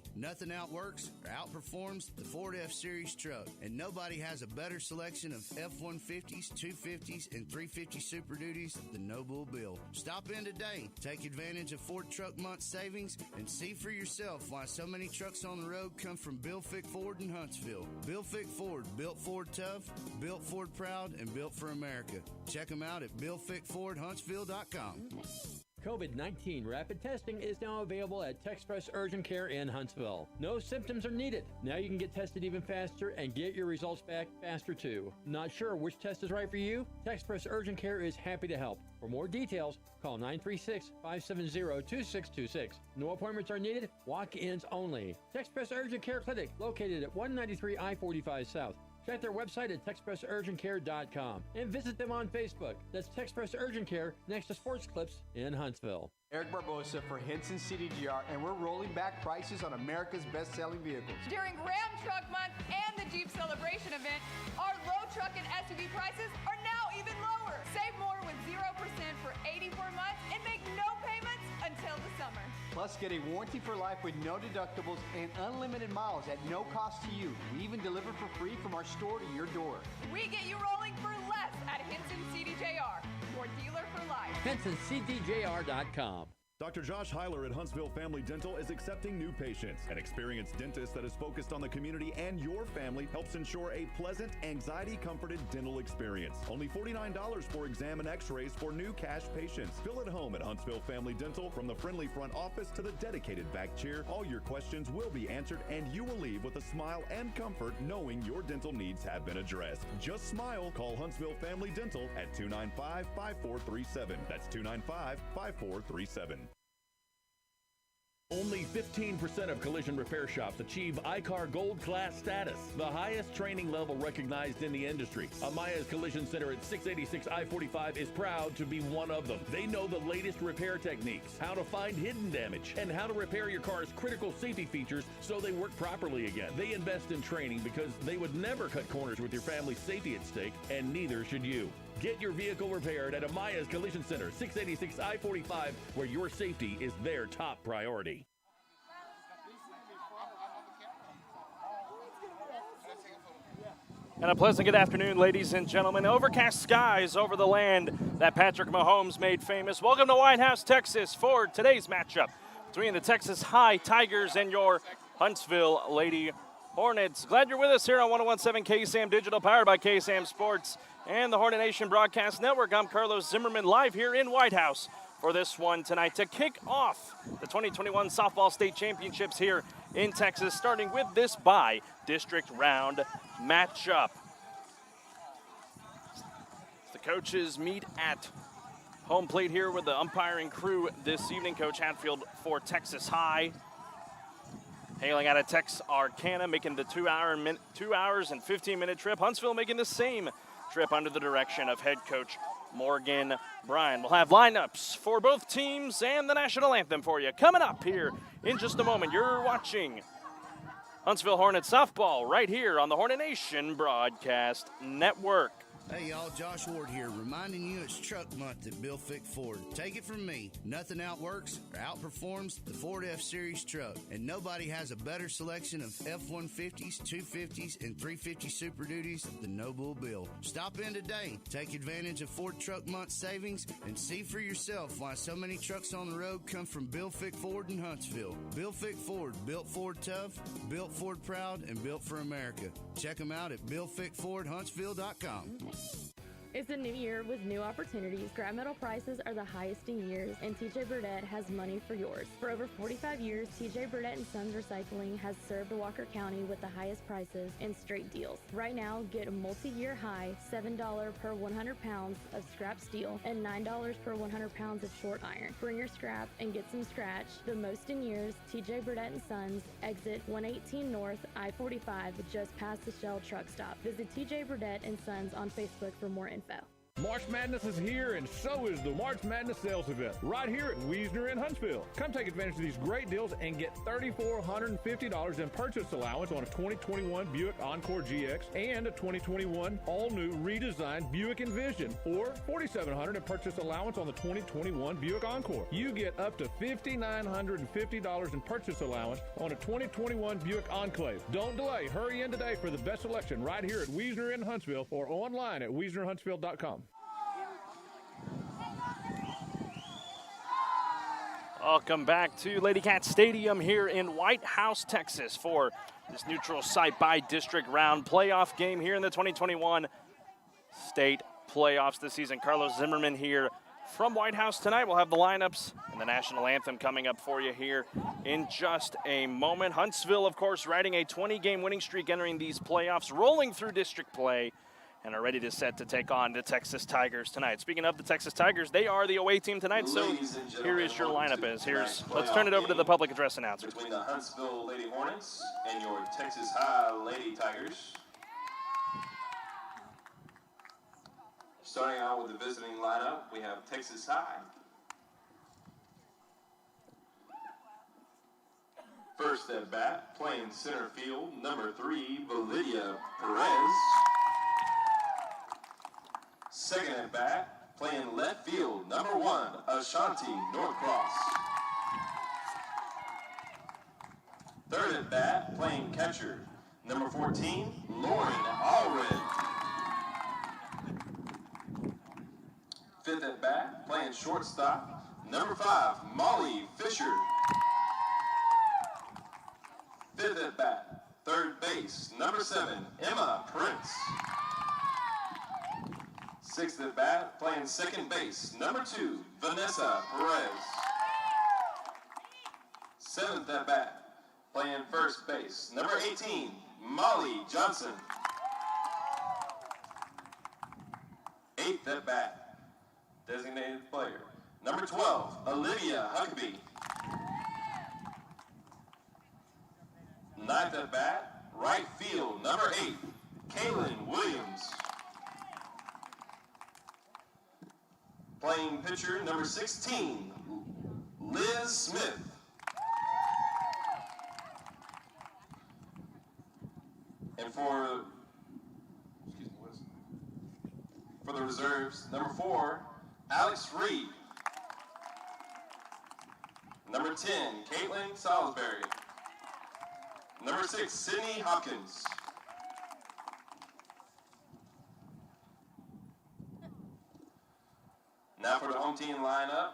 me, nothing outworks or outperforms the Ford F-Series truck, and nobody has a better selection of F-150s, 250s, and 350 Super Duties than No Bull Bill. Stop in today, take advantage of Ford Truck Month savings, and see for yourself why so many trucks on the road come from Bill Fick Ford in Huntsville. Bill Fick Ford, built Ford tough, built Ford proud, and built for America. Check them out at BillFickFordHuntsville.com. COVID-19 rapid testing is now available at Texpress Urgent Care in Huntsville. No symptoms are needed. Now you can get tested even faster and get your results back faster too. Not sure which test is right for you? Texpress Urgent Care is happy to help. For more details, call 936-570-2626. No appointments are needed. Walk-ins only. Texpress Urgent Care Clinic, located at 193 I-45 South. Check their website at TexpressUrgentCare.com and visit them on Facebook. That's Texpress Urgent Care next to Sports Clips in Huntsville. Eric Barbosa for Henson CDGR, and we're rolling back prices on America's best-selling vehicles. During Ram Truck Month and the Jeep Celebration event, our low truck and SUV prices are now even lower. Save more with 0% for 84 months and make no payments until the summer. Plus, get a warranty for life with no deductibles and unlimited miles at no cost to you. We even deliver for free from our store to your door. We get you rolling for less at Henson CDJR, your dealer for life. HensonCDJR.com. Dr. Josh Heiler at Huntsville Family Dental is accepting new patients. An experienced dentist that is focused on the community and your family helps ensure a pleasant, anxiety-comforted dental experience. Only $49 for exam and x-rays for new cash patients. Feel at home at Huntsville Family Dental. From the friendly front office to the dedicated back chair, all your questions will be answered and you will leave with a smile and comfort knowing your dental needs have been addressed. Just smile. Call Huntsville Family Dental at 295-5437. That's 295-5437. Only 15% of collision repair shops achieve ICAR Gold Class status, the highest training level recognized in the industry. Amaya's Collision Center at 686 I-45 is proud to be one of them. They know the latest repair techniques, how to find hidden damage, and how to repair your car's critical safety features so they work properly again. They invest in training because they would never cut corners with your family's safety at stake, and neither should you. Get your vehicle repaired at Amaya's Collision Center, 686 I-45, where your safety is their top priority. And a pleasant good afternoon, ladies and gentlemen. Overcast skies over the land that Patrick Mahomes made famous. Welcome to White House, Texas, for today's matchup between the Texas High Tigers and your Huntsville Lady Hornets. Glad you're with us here on 101.7 KSAM Digital, powered by KSAM Sports and the Hornet Nation Broadcast Network. I'm Carlos Zimmermann, live here in White House for this one tonight to kick off the 2021 Softball State Championships here in Texas, starting with this by-district round matchup. The coaches meet at home plate here with the umpiring crew this evening. Coach Hatfield for Texas High, hailing out of Texarkana, making the 2 hours and 15-minute trip. Huntsville making the same trip under the direction of head coach Morgan Bryan. We'll have lineups for both teams and the national anthem for you coming up here in just a moment. You're watching Huntsville Hornets softball right here on the Hornet Nation Broadcast Network. Hey y'all, Josh Ward here, reminding you it's Truck Month at Bill Fick Ford. Take it from me, nothing outworks or outperforms the Ford F-Series truck, and nobody has a better selection of F-150s, 250s, and 350 Super Duties than No Bull Bill. Stop in today, take advantage of Ford Truck Month savings, and see for yourself why so many trucks on the road come from Bill Fick Ford in Huntsville. Bill Fick Ford, built Ford tough, built Ford proud, and built for America. Check them out at BillFickFordHuntsville.com. It's a new year with new opportunities. Scrap metal prices are the highest in years, and TJ Burdett has money for yours. For over 45 years, TJ Burdett & Sons Recycling has served Walker County with the highest prices and straight deals. Right now, get a multi-year high $7 per 100 pounds of scrap steel and $9 per 100 pounds of short iron. Bring your scrap and get some scratch. The most in years, TJ Burdett & Sons, exit 118 North, I-45, just past the Shell truck stop. Visit TJ Burdett & Sons on Facebook for more info. March Madness is here, and so is the March Madness sales event right here at Wiesner in Huntsville. Come take advantage of these great deals and get $3,450 in purchase allowance on a 2021 Buick Encore GX and a 2021 all-new redesigned Buick Envision, or $4,700 in purchase allowance on the 2021 Buick Encore. You get up to $5,950 in purchase allowance on a 2021 Buick Enclave. Don't delay. Hurry in today for the best selection right here at Wiesner in Huntsville or online at WiesnerHuntsville.com. Welcome back to Lady Cat Stadium here in White House, Texas for this neutral site by district round playoff game here in the 2021 state playoffs this season. Carlos Zimmermann here from White House tonight. We'll have the lineups and the national anthem coming up for you here in just a moment. Huntsville, of course, riding a 20-game winning streak entering these playoffs, rolling through district play, and are ready to set to take on the Texas Tigers tonight. Speaking of the Texas Tigers, they are the away team tonight, so here is your lineup. Let's turn it over to the public address announcer. Between the Huntsville Lady Hornets and your Texas High Lady Tigers. Starting out with the visiting lineup, we have Texas High. First at bat, playing center field, number 3, Validia Perez. Second at bat, playing left field, number 1, Ashanti Northcross. Third at bat, playing catcher, number 14, Lauren Allred. Fifth at bat, playing shortstop, number 5, Molly Fisher. Fifth at bat, third base, number 7, Emma Prince. Sixth at bat, playing second base, number 2, Vanessa Perez. Seventh at bat, playing first base, number 18, Molly Johnson. Eighth at bat, designated player, number 12, Olivia Huckabee. Ninth at bat, right field, number 8, Kaylin Williams. Playing pitcher, number 16, Liz Smith. And for the reserves, number 4, Alex Reed. Number 10, Caitlin Salisbury. Number 6, Sydney Hopkins. Now for the home team lineup.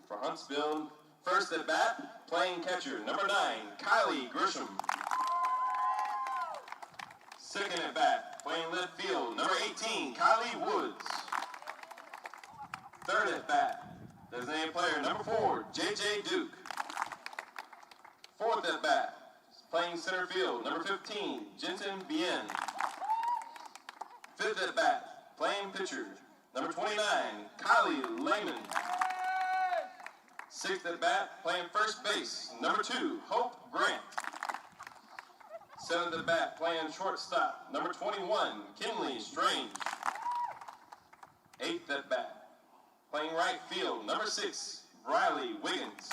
For Huntsville, first at bat, playing catcher, number 9, Kylie Grisham. Second at bat, playing left field, number 18, Kylie Woods. Third at bat, designated player, number 4, JJ Duke. Fourth at bat, playing center field, number 15, Jensen Bien. Fifth at bat, playing pitcher, number 29, Kylie Lehman. Sixth at bat, playing first base, number 2, Hope Grant. Seventh at bat, playing shortstop, number 21, Kinley Strange. Eighth at bat, playing right field, number 6, Riley Wiggins.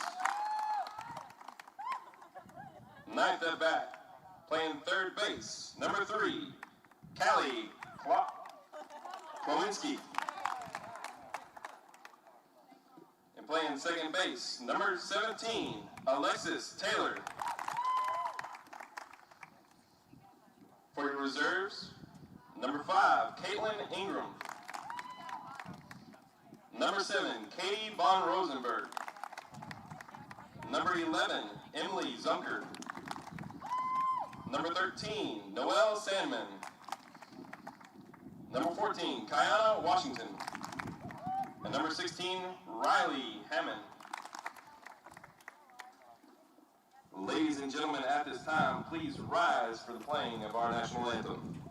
Ninth at bat, playing third base, number 3, Callie Klowinski. And playing second base, number 17, Alexis Taylor. For your reserves, number 5, Caitlin Ingram. Number 7, Katie Von Rosenberg. Number 11, Emily Zunker. Number 13, Noelle Sandman. Number 14, Kiana Washington. And number 16, Riley Hammond. Ladies and gentlemen, at this time, please rise for the playing of our national anthem.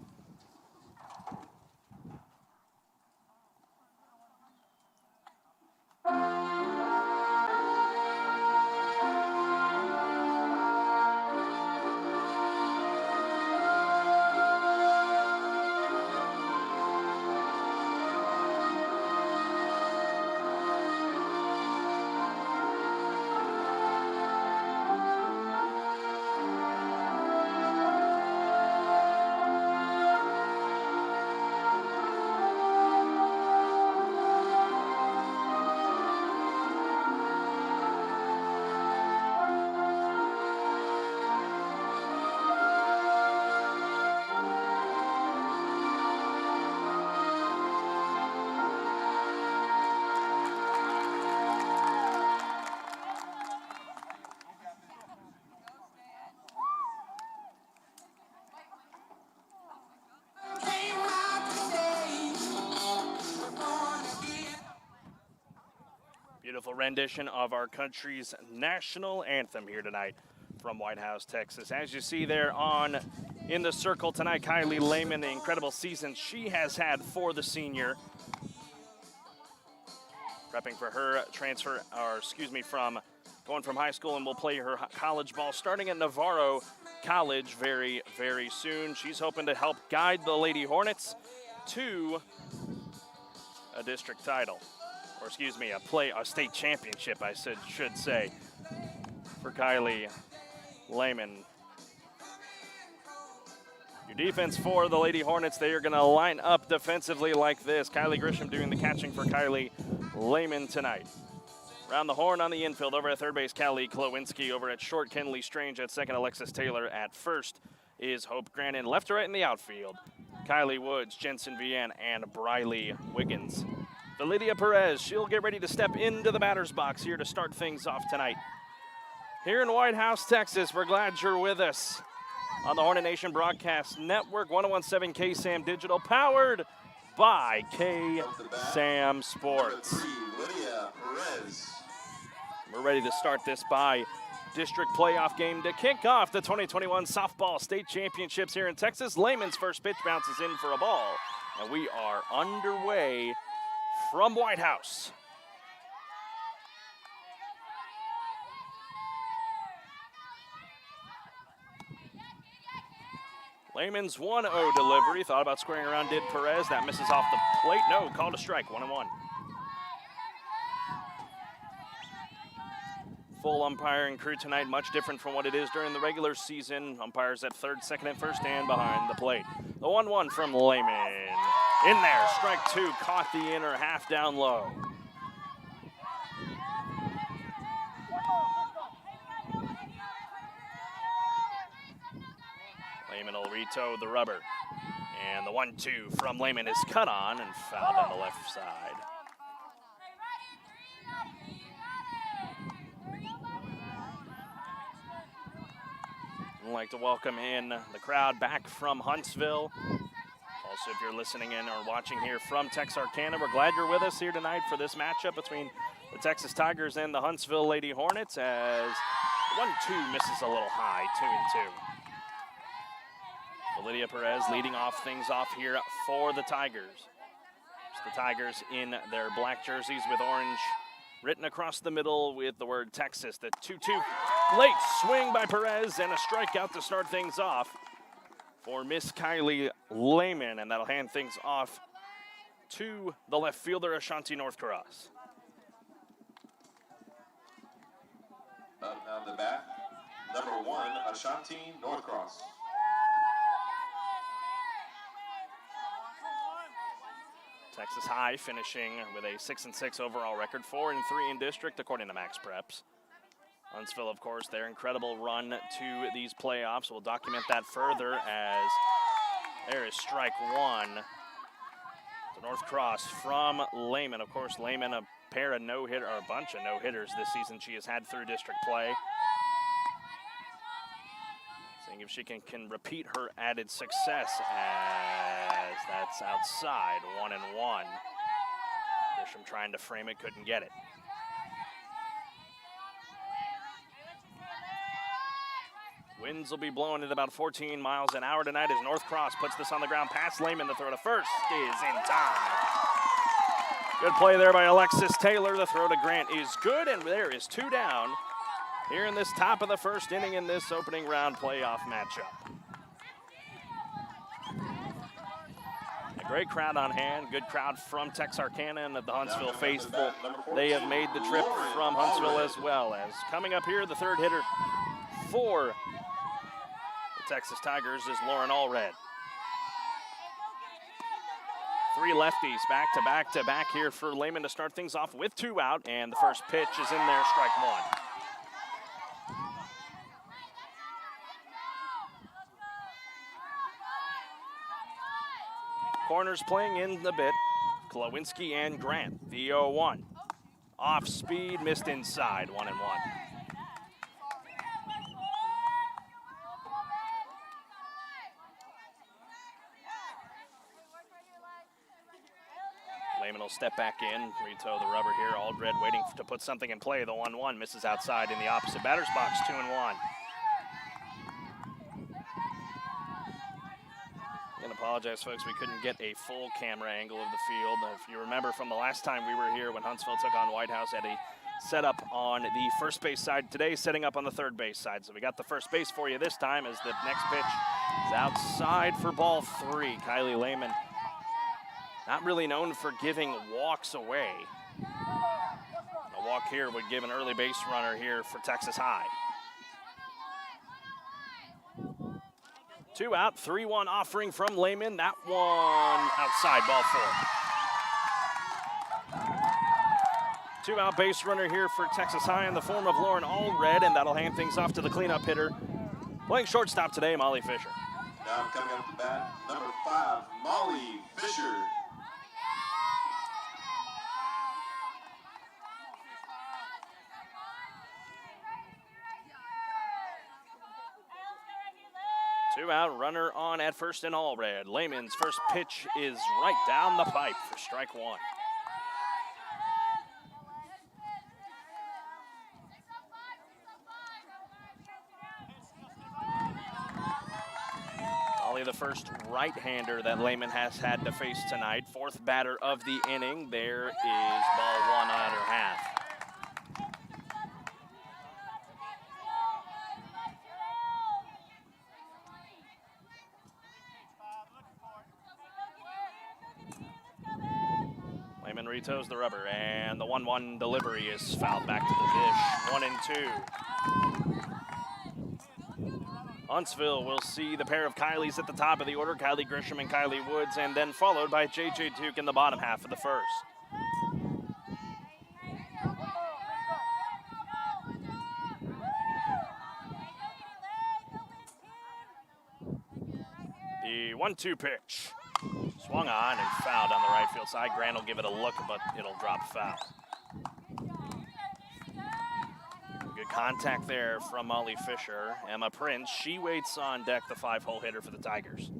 rendition of our country's national anthem here tonight from White House, Texas. As you see there in the circle tonight, Kylie Lehman, the incredible season she has had for the senior. Prepping for her transfer, from going from high school and will play her college ball starting at Navarro College very, very soon. She's hoping to help guide the Lady Hornets to a district title, or a state championship, I should say, for Kylie Lehman. Your defense for the Lady Hornets, they are going to line up defensively like this. Kylie Grisham doing the catching for Kylie Lehman tonight. Around the horn on the infield, over at third base, Callie Klowinski. Over at short, Kenley Strange. At second, Alexis Taylor. At first is Hope Grannon. Left to right in the outfield, Kylie Woods, Jensen Vian, and Briley Wiggins. Lydia Perez, she'll get ready to step into the batter's box here to start things off tonight. Here in White House, Texas, we're glad you're with us on the Hornet Nation Broadcast Network, 1017 KSAM Digital, powered by KSAM Sports. Lydia Perez. We're ready to start this district playoff game to kick off the 2021 softball state championships here in Texas. Lehman's first pitch bounces in for a ball, and we are underway from White House. Lehman's 1-0 delivery. Thought about squaring around, did Perez. That misses off the plate. No, called a strike, 1-1. Full umpiring crew tonight, much different from what it is during the regular season. Umpires at third, second, and first, and behind the plate. The 1-1 from Lehman. In there, strike two, caught the inner half down low. Lehman will re-toe the rubber. And the 1-2 from Lehman is cut on and fouled on the left side. I'd like to welcome in the crowd back from Huntsville. Also, if you're listening in or watching here from Texarkana, we're glad you're with us here tonight for this matchup between the Texas Tigers and the Huntsville Lady Hornets, as 1-2 misses a little high, 2-2. Lydia Perez leading things off here for the Tigers. It's the Tigers in their black jerseys with orange written across the middle with the word Texas. The 2-2 late swing by Perez and a strikeout to start things off for Miss Kylie Lehman, and that'll hand things off to the left fielder, Ashanti Northcross. Up on the bat, number 1, Ashanti Northcross. Texas High finishing with a 6-6 overall record, 4-3 in district, according to Max Preps. Huntsville, of course, their incredible run to these playoffs. We'll document that further as there is strike one to Northcross from Lehman. Of course, Lehman, a bunch of no-hitters this season she has had through district play. Seeing if she can repeat her added success, as that's outside, 1-1. Grisham trying to frame it, couldn't get it. Winds will be blowing at about 14 miles an hour tonight as Northcross puts this on the ground past Lehman. The throw to first is in time. Good play there by Alexis Taylor. The throw to Grant is good, and there is 2 down here in this top of the first inning in this opening round playoff matchup. A great crowd on hand, good crowd from Texarkana and the Huntsville faithful. They have made the trip from Huntsville as well. As coming up here, the third hitter for the Texas Tigers is Lauren Allred. 3 lefties back to back to back here for Lehman to start things off with 2 out, and the first pitch is in there, strike 1. Corners playing in the bit. Klowinski and Grant, the 0-1. Off speed, missed inside, 1-1. Lehman will step back in, retoe the rubber here. Aldred waiting to put something in play. The 1-1 misses outside in the opposite batter's box, 2-1. And apologize, folks, we couldn't get a full camera angle of the field. If you remember from the last time we were here when Huntsville took on White House, at a setup on the first base side today, setting up on the third base side. So we got the first base for you this time as the next pitch is outside for ball 3. Kylie Lehman, not really known for giving walks away. A walk here would give an early base runner here for Texas High. 2 out, 3-1 offering from Lehman. That one outside, ball 4. 2 out base runner here for Texas High in the form of Lauren Allred, and that'll hand things off to the cleanup hitter. Playing shortstop today, Molly Fisher. Now coming up to bat, number 5, Molly Fisher. Two out, runner on at first and Allred. Lehman's first pitch is right down the pipe for strike 1. Molly, the first right-hander that Lehman has had to face tonight. 4th batter of the inning. There is ball 1 on her half. Lehman retoes the rubber, and the 1-1 delivery is fouled back to the dish. 1-2. Huntsville will see the pair of Kylies at the top of the order, Kylie Grisham and Kylie Woods, and then followed by J.J. Duke in the bottom half of the first. The 1-2 pitch. Swung on and fouled on the right field side. Grant will give it a look, but it'll drop foul. Good contact there from Molly Fisher. Emma Prince, she waits on deck, the 5-hole hitter for the Tigers.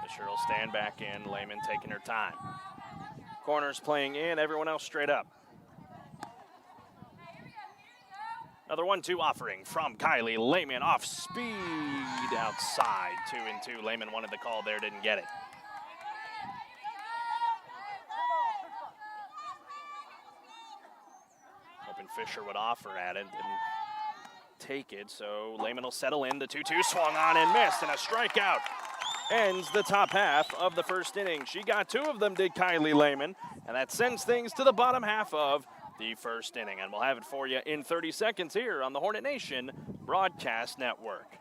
Fisher will stand back in. Lehman taking her time. Corners playing in, everyone else straight up. Another 1-2 offering from Kylie Lehman, off speed outside. 2-2. Lehman wanted the call there, didn't get it. Hoping Fisher would offer at it, didn't take it, so Lehman will settle in. The 2-2 swung on and missed, and a strikeout ends the top half of the first inning. She got 2 of them, did Kylie Lehman, and that sends things to the bottom half of the first inning. And we'll have it for you in 30 seconds here on the Hornet Nation Broadcast Network.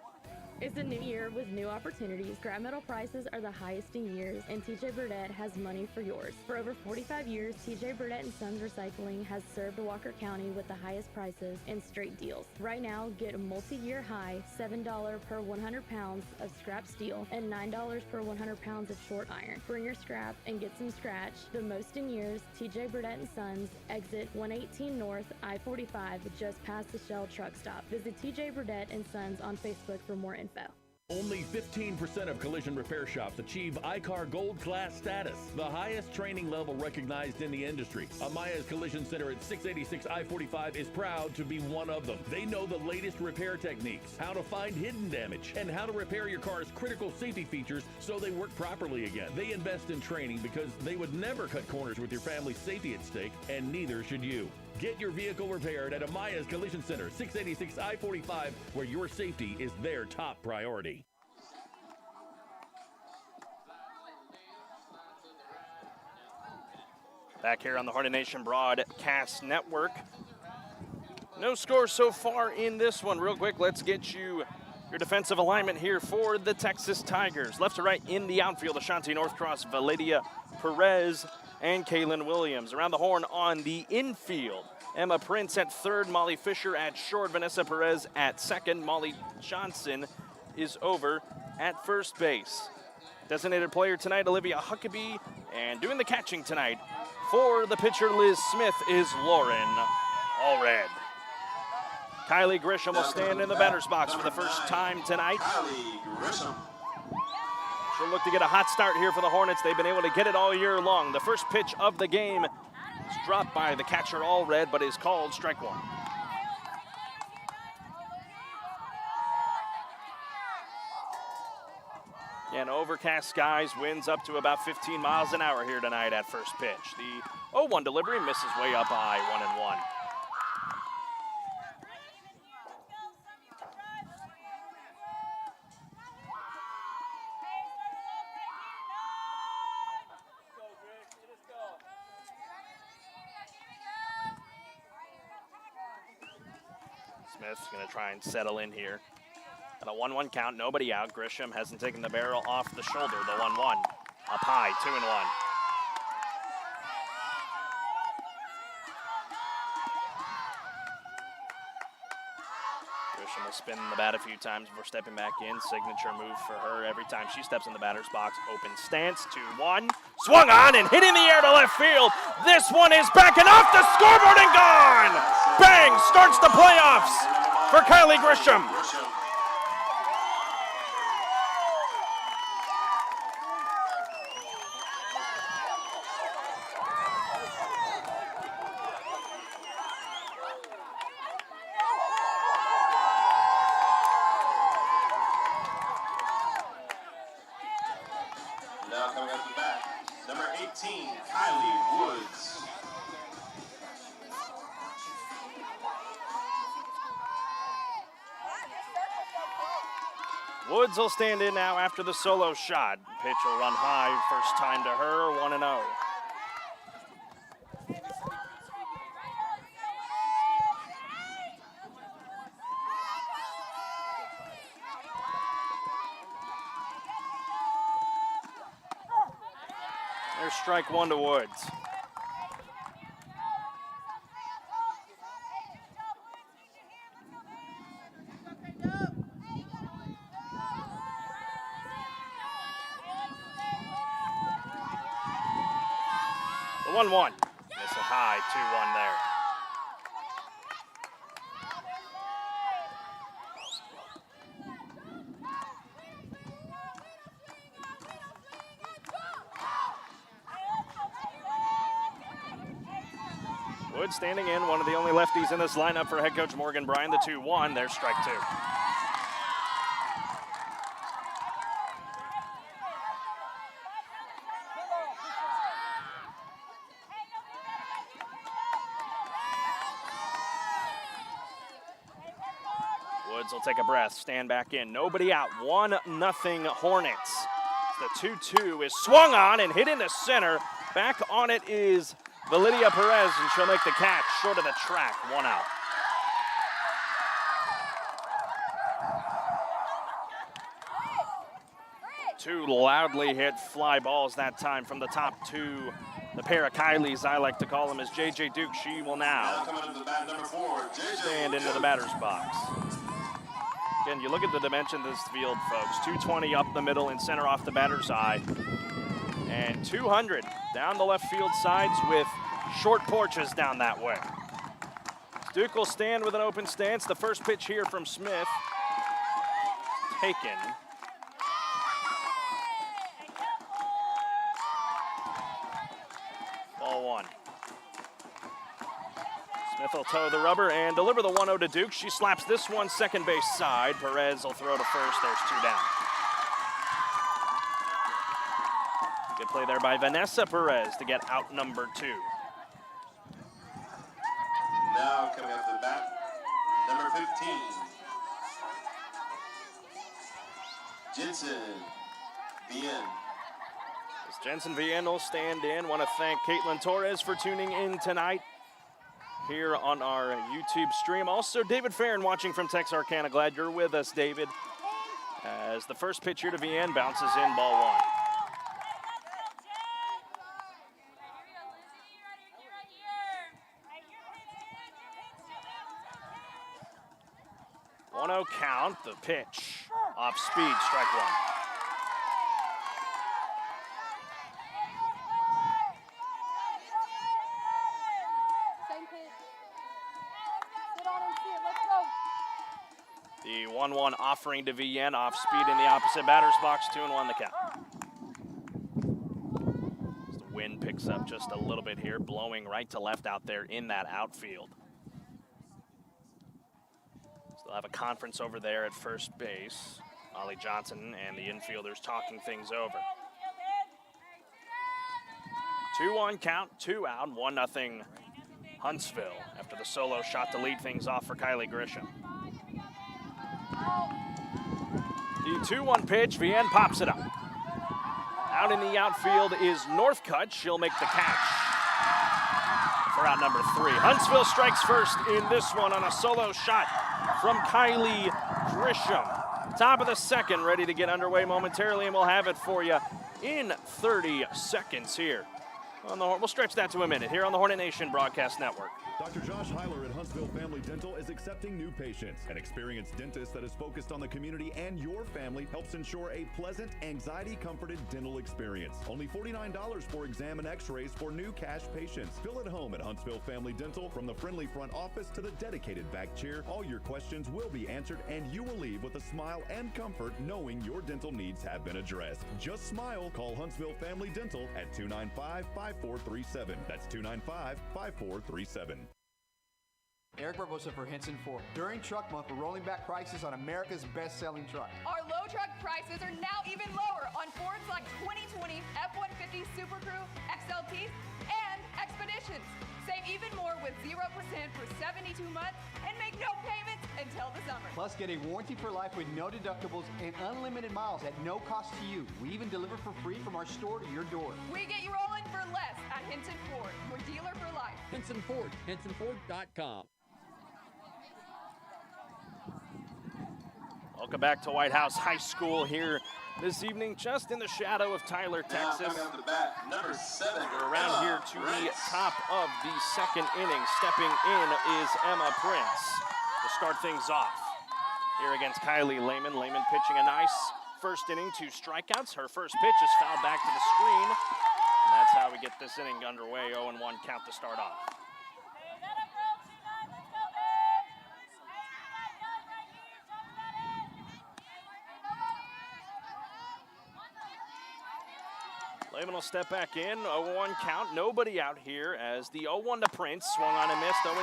It's a new year with new opportunities. Scrap metal prices are the highest in years, and TJ Burdett has money for yours. For over 45 years, TJ Burdett & Sons Recycling has served Walker County with the highest prices and straight deals. Right now, get a multi-year high $7 per 100 pounds of scrap steel and $9 per 100 pounds of short iron. Bring your scrap and get some scratch. The most in years, TJ Burdett & Sons, exit 118 North, I-45, just past the Shell truck stop. Visit TJ Burdett & Sons on Facebook for more info. Only 15% of collision repair shops achieve ICAR Gold Class status, the highest training level recognized in the industry. Amaya's Collision Center at 686 I-45 is proud to be one of them. They know the latest repair techniques, how to find hidden damage, and how to repair your car's critical safety features so they work properly again. They invest in training because they would never cut corners with your family's safety at stake, and neither should you. Get your vehicle repaired at Amaya's Collision Center, 686 I-45, where your safety is their top priority. Back here on the Hornet Nation Broadcast Network. No score so far in this one. Real quick, let's get you your defensive alignment here for the Texas Tigers. Left to right in the outfield, Ashanti Northcross, Valedia Perez, and Kaylin Williams. Around the horn on the infield, Emma Prince at third, Molly Fisher at short, Vanessa Perez at second, Molly Johnson is over at first base. Designated player tonight, Olivia Huckabee, and doing the catching tonight for the pitcher Liz Smith is Lauren Allred. Kylie Grisham will stand in the batter's box for the first time tonight. Kylie Grisham. She'll look to get a hot start here for the Hornets. They've been able to get it all year long. The first pitch of the game is dropped by the catcher, Allred, but is called strike one. And overcast skies, winds up to about 15 miles an hour here tonight at first pitch. The 0-1 delivery misses way up high, 1-1. Smith's going to try and settle in here. At a 1-1 count, nobody out. Grisham hasn't taken the barrel off the shoulder. The 1-1 up high, 2-1. Grisham will spin the bat a few times before stepping back in. Signature move for her every time she steps in the batter's box. Open stance, 2-1. Swung on and hit in the air to left field. This one is back and off the scoreboard and gone. Bang! Starts the playoffs for Kylie Grisham. Now coming up the bat, number 18, Kylie Woods. Woods will stand in now after the solo shot. Pitch will run high, first time to her, 1-0. There's strike one to Woods. The 1-1. Miss it high, 2-1 there. Wood standing in, one of the only lefties in this lineup for head coach Morgan Bryan. The 2-1, there's strike two. Woods will take a breath, stand back in. Nobody out, 1-0 Hornets. The 2-2 is swung on and hit into center. Back on it is Validia Perez, and she'll make the catch short of the track, 1 out. Two loudly hit fly balls that time from the top two. The pair of Kylies, I like to call them, is J.J. Duke. She will now Coming up to the bat, number 4, JJ stand into the batter's box. Again, you look at the dimension of this field, folks. 220 up the middle and center off the batter's eye. And 200 down the left field sides with short porches down that way. Duke will stand with an open stance. The first pitch here from Smith. Taken. Ball one. Smith will toe the rubber and deliver the 1-0 to Duke. She slaps this one second base side. Perez will throw to first. There's two down. Good play there by Vanessa Perez to get out number 2. Now coming up to the bat, number 15, Jensen Bien. As Jensen Bien will stand in. Want to thank Caitlin Torres for tuning in tonight here on our YouTube stream. Also, David Farron watching from Texarkana. Glad you're with us, David. As the first pitch here to Bien bounces in, ball one. 1-0 count, the pitch. Off speed, strike one. Same pitch. Sit on and see it. Let's go. 1-1 offering to VN, off speed in the opposite batter's box, 2-1 the count. As the wind picks up just a little bit here, blowing right to left out there in that outfield. Still have a conference over there at first base. Ollie Johnson and the infielders talking things over. 2-1 count, 2 out, 1-0 Huntsville after the solo shot to lead things off for Kylie Grisham. The 2-1 pitch, Vienne pops it up. Out in the outfield is Northcutt. She'll make the catch for out number 3. Huntsville strikes first in this one on a solo shot from Kylie Grisham. Top of the second, ready to get underway momentarily, and we'll have it for you in 30 seconds here. We'll stretch that to a minute here on the Hornet Nation Broadcast Network. Dr. Josh Heiler at Huntsville Family Dental is accepting new patients. An experienced dentist that is focused on the community and your family helps ensure a pleasant, anxiety-comforted dental experience. Only $49 for exam and x-rays for new cash patients. Feel at home at Huntsville Family Dental. From the friendly front office to the dedicated back chair, all your questions will be answered and you will leave with a smile and comfort knowing your dental needs have been addressed. Just smile. Call Huntsville Family Dental at 295-5437. That's 295-5437. Eric Barbosa for Henson Ford. During Truck Month, we're rolling back prices on America's best-selling truck. Our low truck prices are now even lower on Fords like 2020 F-150 Super Crew, XLTs, and Expeditions. Save even more with 0% for 72 months and make no payments until the summer. Plus, get a warranty for life with no deductibles and unlimited miles at no cost to you. We even deliver for free from our store to your door. We get you rolling for less at Henson Ford. We're dealer for life. Henson Ford, HensonFord.com. Welcome back to White House High School here this evening, just in the shadow of Tyler, Texas. Number 7. We're around here to the top of the second inning. Stepping in is Emma Prince to start things off here against Kylie Lehman. Lehman pitching a nice first inning, 2 strikeouts. Her first pitch is fouled back to the screen. And that's how we get this inning underway. 0-1 count to start off. Lehman will step back in, 0-1 count, nobody out here as the 0-1 to Prince, swung on and missed, 0-2.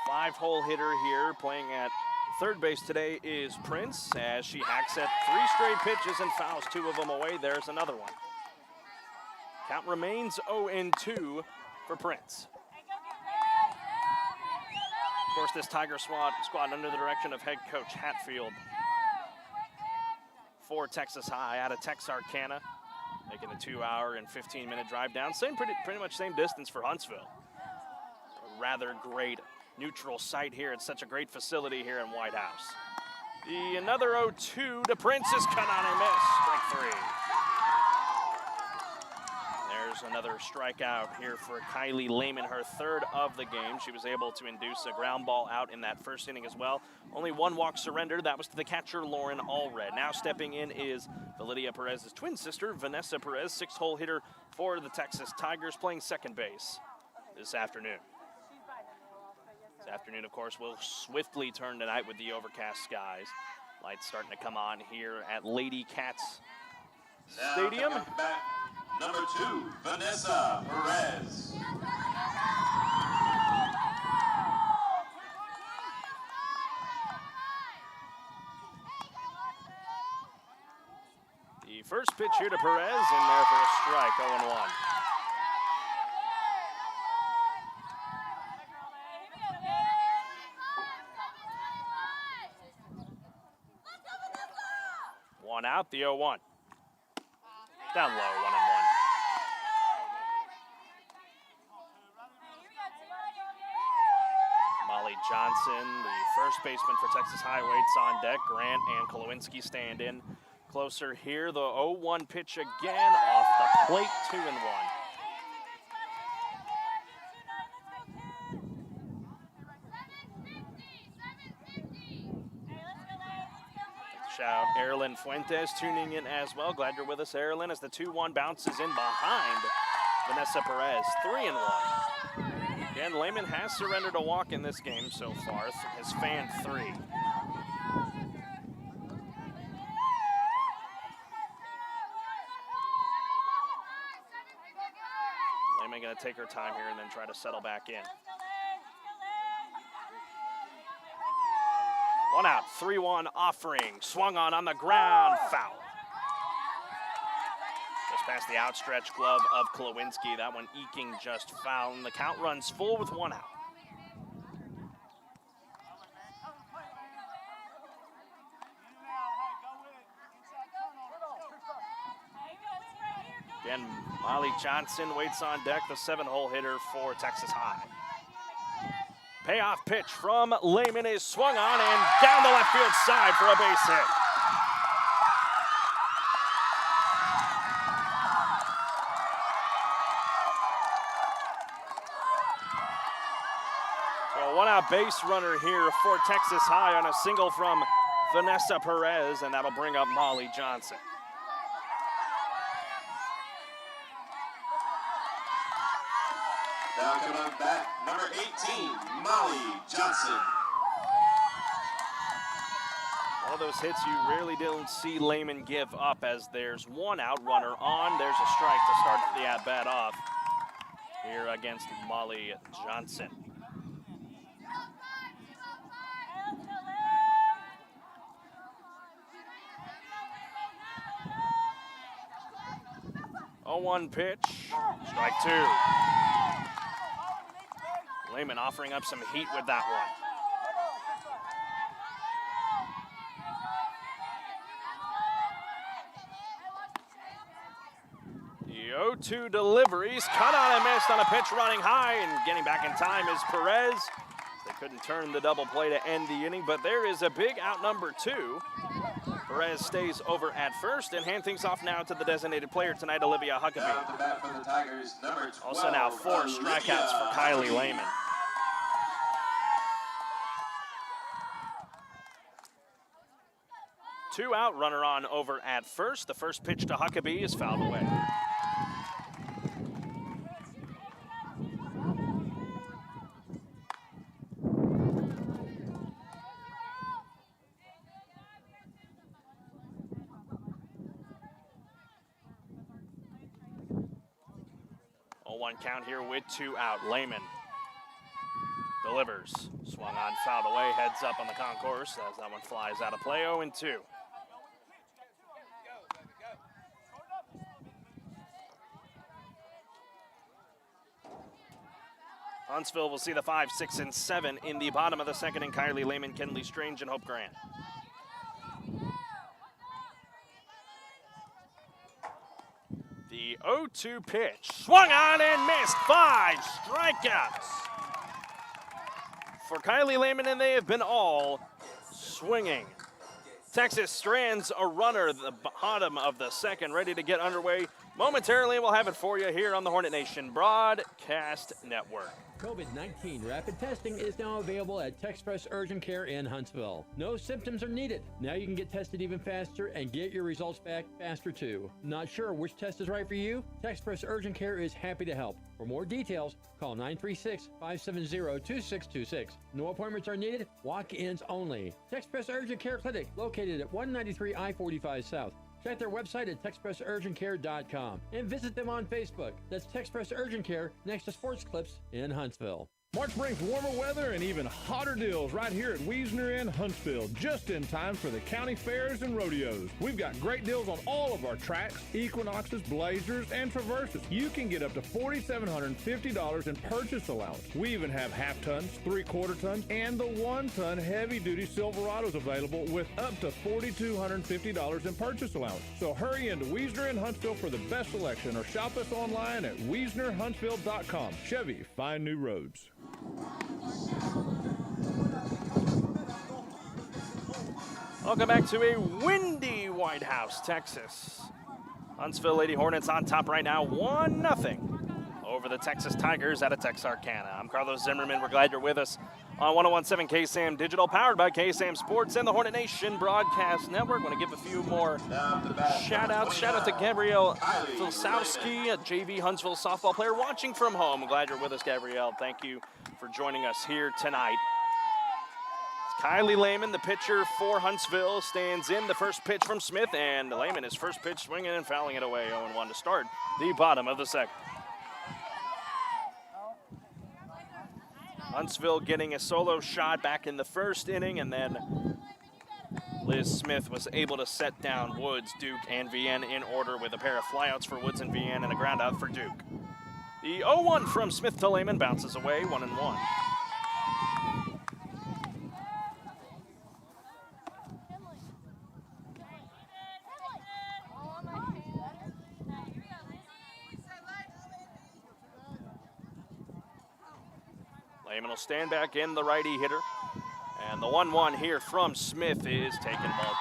Five-hole hitter here, playing at third base today is Prince, as she hacks at 3 straight pitches and fouls 2 of them away. There's another one. Count remains 0-2 for Prince. Of course, this Tiger squad under the direction of head coach Hatfield for Texas High out of Texarkana, making a 2-hour and 15-minute drive down. Pretty much same distance for Huntsville. A rather great neutral site here. It's such a great facility here in White House. Another 0-2 to Prince is cut on and missed. Strike 3. There's another strikeout here for Kylie Lehman, her 3rd of the game. She was able to induce a ground ball out in that first inning as well. Only 1 walk surrendered. That was to the catcher, Lauren Allred. Now stepping in is Validia Perez's twin sister, Vanessa Perez, 6-hole hitter for the Texas Tigers, playing second base this afternoon. This afternoon, of course, will swiftly turn tonight with the overcast skies. Lights starting to come on here at Lady Cats Stadium. Number 2, Vanessa Perez. The first pitch here to Perez, in there for a strike, 0-1. One out, the 0-1. Down low, 1-1. Molly Johnson, the first baseman for Texas High, waits on deck. Grant and Kolowinski stand in closer here. The 0-1 pitch again off the plate, 2-1. Watch out, Erlen Fuentes tuning in as well. Glad you're with us, Erlen, as the 2-1 bounces in behind Vanessa Perez. 3-1. Again, Lehman has surrendered a walk in this game so far. Has fanned 3. Lehman going to take her time here and then try to settle back in. 1 out, 3-1 offering. Swung on the ground, foul. Just past the outstretched glove of Klawinski. That one eking just foul, and the count runs full with 1 out. Again, Molly Johnson waits on deck, the 7-hole hitter for Texas High. Payoff pitch from Lehman is swung on and down the left field side for a base hit. So a 1-out base runner here for Texas High on a single from Vanessa Perez, and that'll bring up Molly Johnson. Now coming up back, number 18, Molly Johnson. One of those hits you rarely don't see Lehman give up, as there's 1 out, runner on. There's a strike to start the at-bat off here against Molly Johnson. Oh, 1 pitch, strike 2. Lehman offering up some heat with that one. The 0-2 deliveries, cut on and missed on a pitch running high, and getting back in time is Perez. They couldn't turn the double play to end the inning, but there is a big out number 2. Perez stays over at first and hand things off now to the designated player tonight, Olivia Huckabee. Now to bat for the Tigers, number 12, Also now 4 strikeouts for Kylie Lehman. Two out, runner on over at first. The first pitch to Huckabee is fouled away. One count here with 2 out. Lehman delivers. Swung on, fouled away, heads up on the concourse as that one flies out of play. 0-2. Huntsville will see the 5, 6, and 7 in the bottom of the second, and Kylie Lehman, Kenley Strange, and Hope Grant. The 0-2 pitch, swung on and missed. 5 strikeouts for Kylie Lehman, and they have been all swinging. Texas strands a runner at the bottom of the second, ready to get underway. Momentarily, we'll have it for you here on the Hornet Nation Broadcast Network. COVID-19 rapid testing is now available at TexPress Urgent Care in Huntsville. No symptoms are needed. Now you can get tested even faster and get your results back faster too. Not sure which test is right for you? TexPress Urgent Care is happy to help. For more details, call 936-570-2626. No appointments are needed. Walk-ins only. TexPress Urgent Care Clinic, located at 193 I-45 South. Check their website at TexPressUrgentCare.com and visit them on Facebook. That's TexPress Urgent Care next to Sports Clips in Huntsville. March brings warmer weather and even hotter deals right here at Wiesner in Huntsville, just in time for the county fairs and rodeos. We've got great deals on all of our tracks, Equinoxes, Blazers, and Traverses. You can get up to $4,750 in purchase allowance. We even have half tons, 3/4 tons, and the 1-ton heavy-duty Silverados available with up to $4,250 in purchase allowance. So hurry into Wiesner in Huntsville for the best selection, or shop us online at WiesnerHuntsville.com. Chevy, find new roads. Welcome back to a windy White House, Texas. Huntsville Lady Hornets on top right now, 1-0 over the Texas Tigers out of Texarkana. I'm Carlos Zimmerman. We're glad you're with us on 101.7 KSAM Digital, powered by KSAM Sports and the Hornet Nation Broadcast Network. Want to give a few more shout-outs. Shout out to Gabrielle Filsowski, a JV Huntsville softball player watching from home. I'm glad you're with us, Gabrielle. Thank you for joining us here tonight. It's Kylie Lehman, the pitcher for Huntsville, stands in. The first pitch from Smith, and Lehman, his first pitch, swinging and fouling it away. 0-1 to start the bottom of the second. Huntsville getting a solo shot back in the first inning, and then Liz Smith was able to set down Woods, Duke, and Vienne in order with a pair of flyouts for Woods and Vienne and a ground out for Duke. The 0-1 from Smith to Lehman bounces away, 1-1. Lehman will stand back in, the righty hitter. And the 1-1 here from Smith is taken ball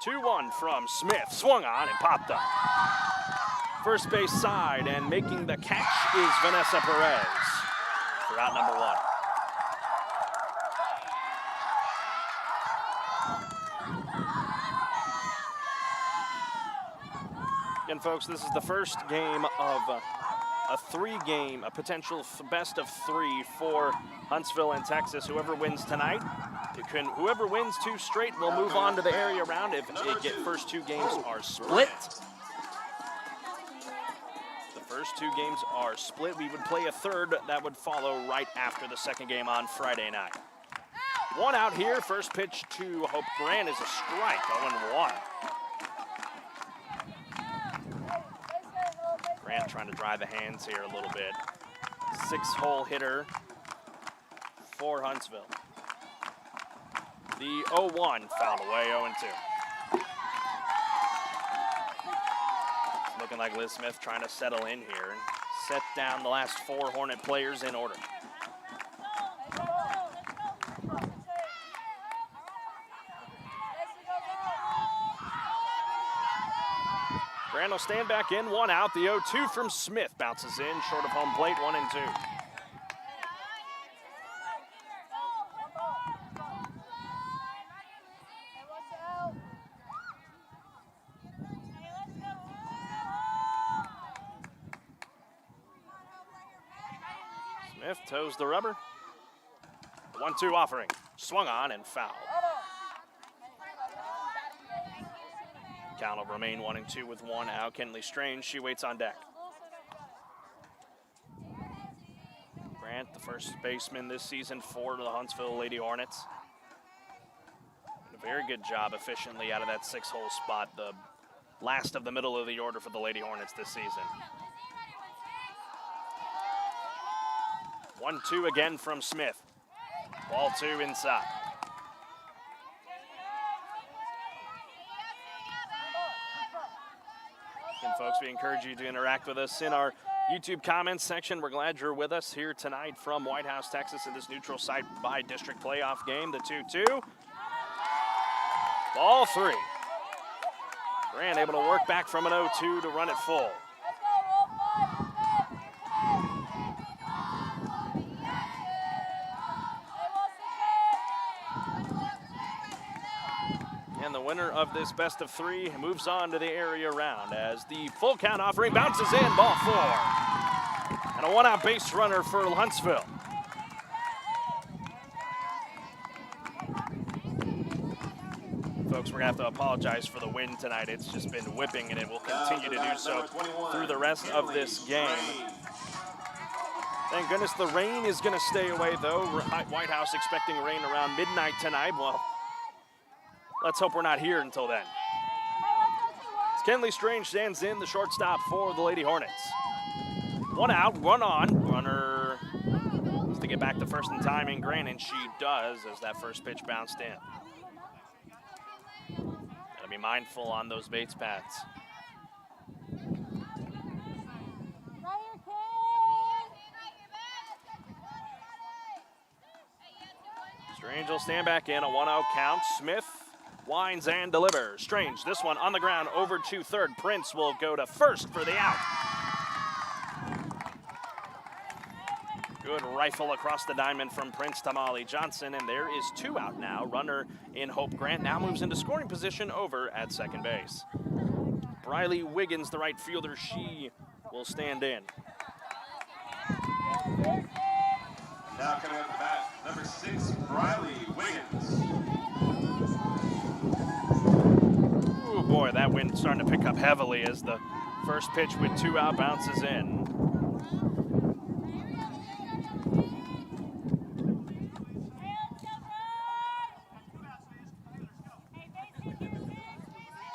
2. 2-1 from Smith, swung on and popped up. First base side, and making the catch is Vanessa Perez for out number 1. Again, folks, this is the first game of a potential best of 3 for Huntsville and Texas. Whoever wins tonight, whoever wins 2 straight will move on to the area round if the first 2 games are split. The first 2 games are split. We would play a third that would follow right after the second game on Friday night. 1 out here. First pitch to Hope Grant is a strike, 0-1. Grant trying to dry the hands here a little bit. 6-hole hitter for Huntsville. The 0-1 fouled away, 0-2. It's looking like Liz Smith trying to settle in here and set down the last 4 Hornet players in order. Grant will stand back in, 1 out. The 0-2 from Smith bounces in, short of home plate, 1-2. Smith toes the rubber. 1-2 offering, swung on and fouled. Count will remain 1-2 with 1 out. Kenley Strange, she waits on deck. Grant, the first baseman this season for the Huntsville Lady Hornets. Did a very good job efficiently out of that 6-hole spot, the last of the middle of the order for the Lady Hornets this season. 1-2 again from Smith. Ball 2 inside. And folks, we encourage you to interact with us in our YouTube comments section. We're glad you're with us here tonight from White House, Texas, in this neutral site by district playoff game, the 2-2. Ball 3. Grant able to work back from an 0-2 to run it full. And the winner of this best of 3 moves on to the area round as the full count offering bounces in, ball 4. And a 1-out base runner for Huntsville. Folks, we're gonna have to apologize for the wind tonight. It's just been whipping and it will continue to do so through the rest of this game. Thank goodness the rain is gonna stay away though. White House expecting rain around midnight tonight. Well, let's hope we're not here until then. Kenley Strange stands in, the shortstop for the Lady Hornets. 1 out, 1 on. Runner has to get back to first in time in Grant, and she does as that first pitch bounced in. Gotta be mindful on those base paths. Strange will stand back in, a 1-0 count. Smith winds and delivers. Strange, this one on the ground over to third. Prince will go to first for the out. Good rifle across the diamond from Prince to Molly Johnson, and there is 2 out now. Runner in Hope Grant now moves into scoring position over at second base. Briley Wiggins, the right fielder, she will stand in. Now coming up the bat, number 6, Briley Wiggins. Oh boy, that wind starting to pick up heavily as the first pitch with 2 out bounces in.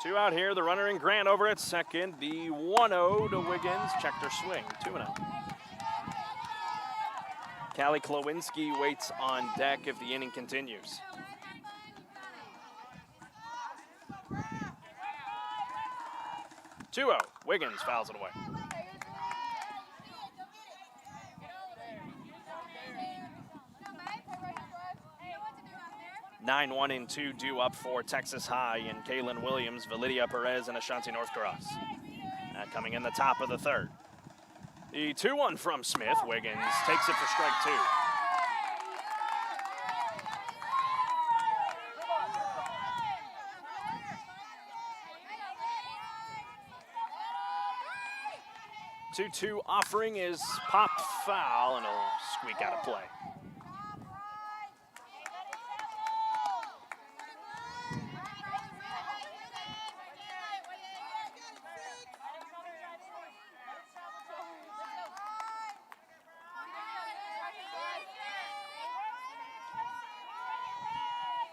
Two out here, the runner in Grant over at second. The 1-0 to Wiggins, checked her swing, 2-0. Callie Klowinski waits on deck if the inning continues. Two-0, Wiggins fouls it away. 9-1 and 2 due up for Texas High and Kaylin Williams, Validia Perez, and Ashanti Northcross. Coming in the top of the third. The 2-1 from Smith. Wiggins takes it for strike 2. Two-2 offering is popped foul and it'll squeak out of play.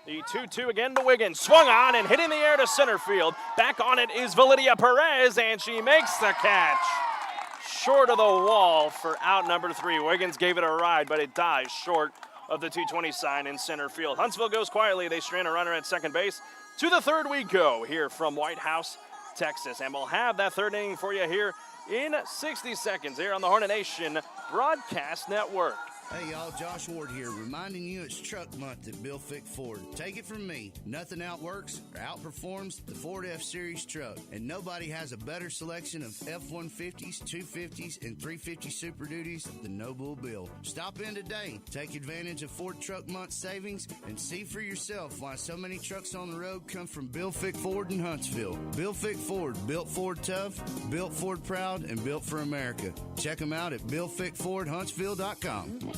The 2-2 again to Wiggins. Swung on and hit in the air to center field. Back on it is Validia Perez, and she makes the catch. Short of the wall for out number 3. Wiggins gave it a ride, but it dies short of the 220 sign in center field. Huntsville goes quietly. They strand a runner at second base. To the third we go here from White House, Texas. And we'll have that third inning for you here in 60 seconds here on the Hornet Nation Broadcast Network. Hey y'all, Josh Ward here, reminding you it's Truck Month at Bill Fick Ford. Take it from me, nothing outworks or outperforms the Ford F-Series truck, and nobody has a better selection of F-150s, 250s, and 350 Super Duties than No Bull Bill. Stop in today, take advantage of Ford Truck Month savings, and see for yourself why so many trucks on the road come from Bill Fick Ford in Huntsville. Bill Fick Ford, built Ford tough, built Ford proud, and built for America. Check them out at BillFickFordHuntsville.com.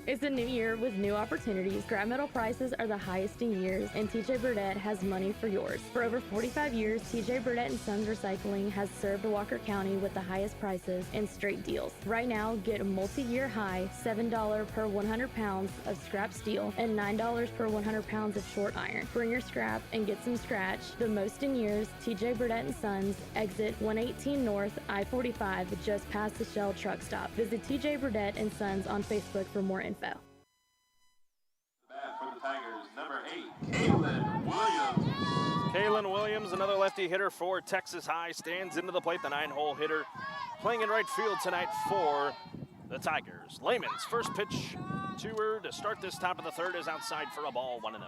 It's a new year with new opportunities. Scrap metal prices are the highest in years, and TJ Burdett has money for yours. For over 45 years, TJ Burdett & Sons Recycling has served Walker County with the highest prices and straight deals. Right now, get a multi-year high $7 per 100 pounds of scrap steel and $9 per 100 pounds of short iron. Bring your scrap and get some scratch. The most in years, TJ Burdett & Sons, exit 118 North, I-45, just past the Shell truck stop. Visit TJ Burdett & Sons on Facebook for more info. Bat for the Tigers, number 8, Kaylin Williams. Kaylin Williams, another lefty hitter for Texas High, stands into the plate, the 9-hole hitter, playing in right field tonight for the Tigers. Lehman's first pitch to her to start this top of the third is outside for a ball, 1-0.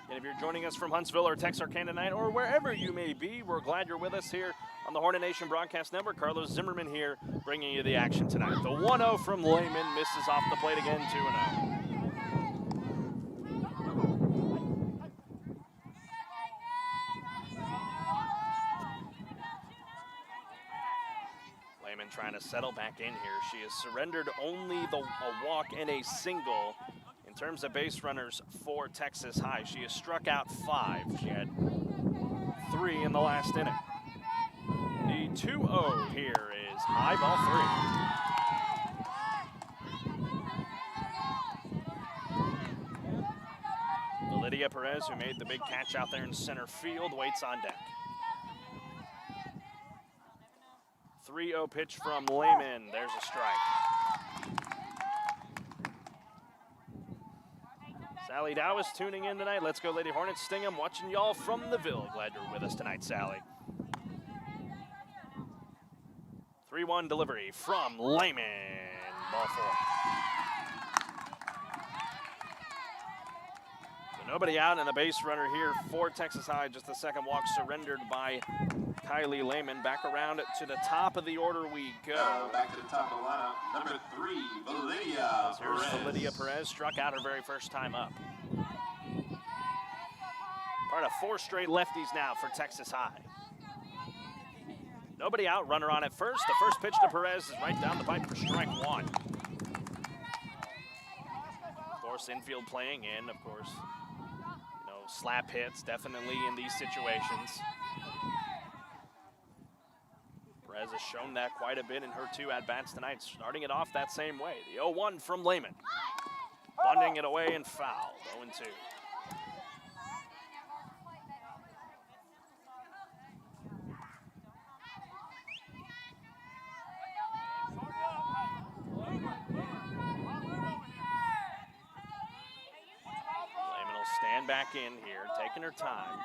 And if you're joining us from Huntsville or Texarkana tonight or wherever you may be, we're glad you're with us here on the Hornet Nation Broadcast Network. Carlos Zimmermann here bringing you the action tonight. The 1-0 from Lehman misses off the plate again, 2-0. Lehman trying to settle back in here. She has surrendered only a walk and a single. In terms of base runners for Texas High, she has struck out 5. She had 3 in the last inning. The 2-0 here is high, ball 3. Lydia Perez, who made the big catch out there in center field, waits on deck. 3-0 pitch from Lehman. There's a strike. Sally Dow is tuning in tonight. Let's go, Lady Hornets. Stingham watching y'all from the Ville. Glad you're with us tonight, Sally. 3-1 delivery from Lehman. Ball 4. Nobody out, and a base runner here for Texas High. Just the second walk surrendered by Kylie Lehman. Back around to the top of the order we go. Back to the top of the lineup. Number 3, Validia Here's Perez. Validia Perez, struck out her very first time up. Part of 4 straight lefties now for Texas High. Nobody out, runner on at first. The first pitch to Perez is right down the pipe for strike 1. Of course, infield playing in, of course. You know, slap hits definitely in these situations. Perez has shown that quite a bit in her 2 at-bats tonight, starting it off that same way. The 0-1 from Lehman. Bunting it away and fouled, 0-2. Stand back in here, taking her time.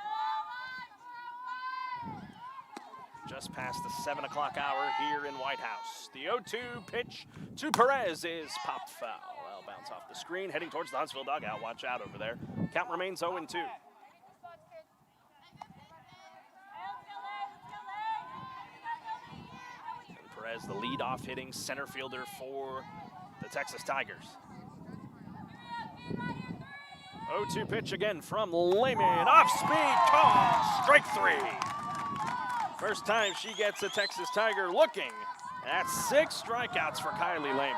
Just past the 7 o'clock hour here in White House. The 0-2 pitch to Perez is popped foul. That'll bounce off the screen, heading towards the Huntsville dugout. Watch out over there. Count remains 0-2. And Perez, the leadoff hitting center fielder for the Texas Tigers. 0-2 pitch again from Lehman. Off speed, call, strike 3. First time she gets a Texas Tiger looking at 6 strikeouts for Kylie Lehman.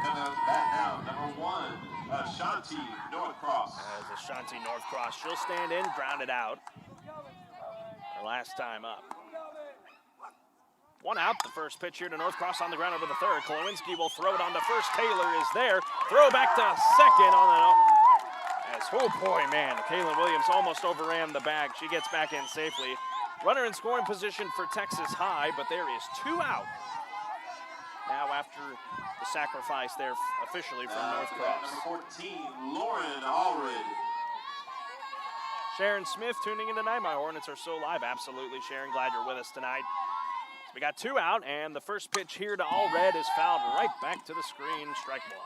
Coming back now, number 1, Ashanti Northcross. As Ashanti Northcross, she'll stand in, ground it out. Her last time up. 1 out, the first pitch here to Northcross on the ground over the third. Kolowinski will throw it on to first. Taylor is there. Throw back to second on the... Oh boy, man, Kaylin Williams almost overran the bag. She gets back in safely. Runner in scoring position for Texas High, but there is 2 out. Now after the sacrifice there officially from Northcross. Number 14, Lauren Allred. Sharon Smith tuning in tonight. My Hornets are so live. Absolutely, Sharon, glad you're with us tonight. So we got 2 out, and the first pitch here to Allred is fouled right back to the screen, strike 1.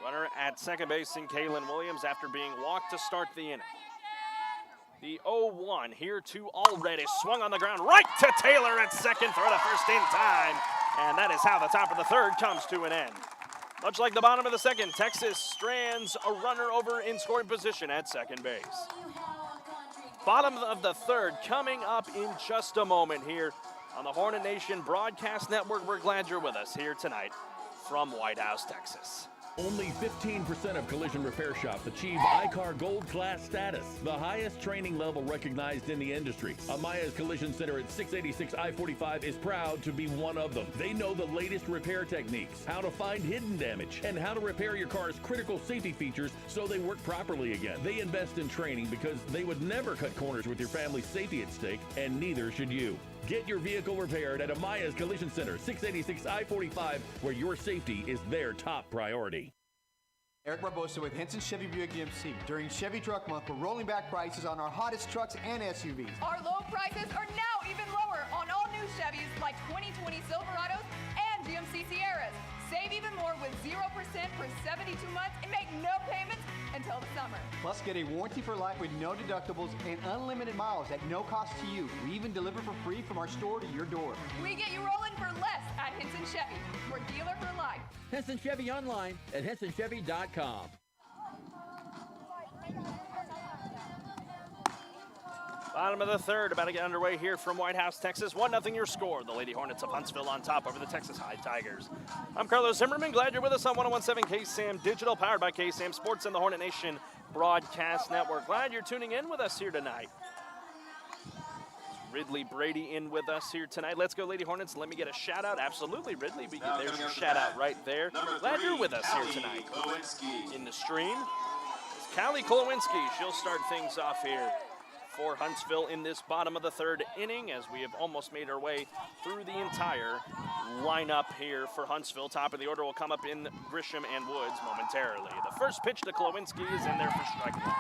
Runner at second base in Kaylin Williams after being walked to start the inning. The 0-1 here to Allred is swung on the ground right to Taylor at second, throw to first in time. And that is how the top of the third comes to an end. Much like the bottom of the second, Texas strands a runner over in scoring position at second base. Bottom of the third coming up in just a moment here on the Hornet Nation Broadcast Network. We're glad you're with us here tonight from White House, Texas. Only 15% of collision repair shops achieve ICAR Gold Class status, the highest training level recognized in the industry. Amaya's Collision Center at 686 I-45 is proud to be one of them. They know the latest repair techniques, how to find hidden damage, and how to repair your car's critical safety features so they work properly again. They invest in training because they would never cut corners with your family's safety at stake, and neither should you. Get your vehicle repaired at Amaya's Collision Center, 686 I-45, where your safety is their top priority. Eric Barbosa with Henson Chevy Buick GMC. During Chevy Truck Month, we're rolling back prices on our hottest trucks and SUVs. Our low prices are now even lower on all new Chevys like 2020 Silverados and GMC Sierras. Save even more with 0% for 72 months and make no payments until the summer. Plus, get a warranty for life with no deductibles and unlimited miles at no cost to you. We even deliver for free from our store to your door. We get you rolling for less at Henson Chevy. We're dealer for life. Henson Chevy online at HensonChevy.com. Bottom of the third, about to get underway here from White House, Texas. 1-0 your score. The Lady Hornets of Huntsville on top over the Texas High Tigers. I'm Carlos Zimmermann. Glad you're with us on 101.7 KSAM Digital, powered by KSAM Sports and the Hornet Nation Broadcast Network. Glad you're tuning in with us here tonight. Ridley Brady in with us here tonight. Let's go, Lady Hornets. Let me get a shout out. Absolutely, Ridley. There's your shout out right there. Glad you're with us here tonight. In the stream, it's Callie Kolowinski. She'll start things off here for Huntsville in this bottom of the third inning, as we have almost made our way through the entire lineup here for Huntsville. Top of the order will come up in Grisham and Woods momentarily. The first pitch to Kolowinski is in there for strike 1.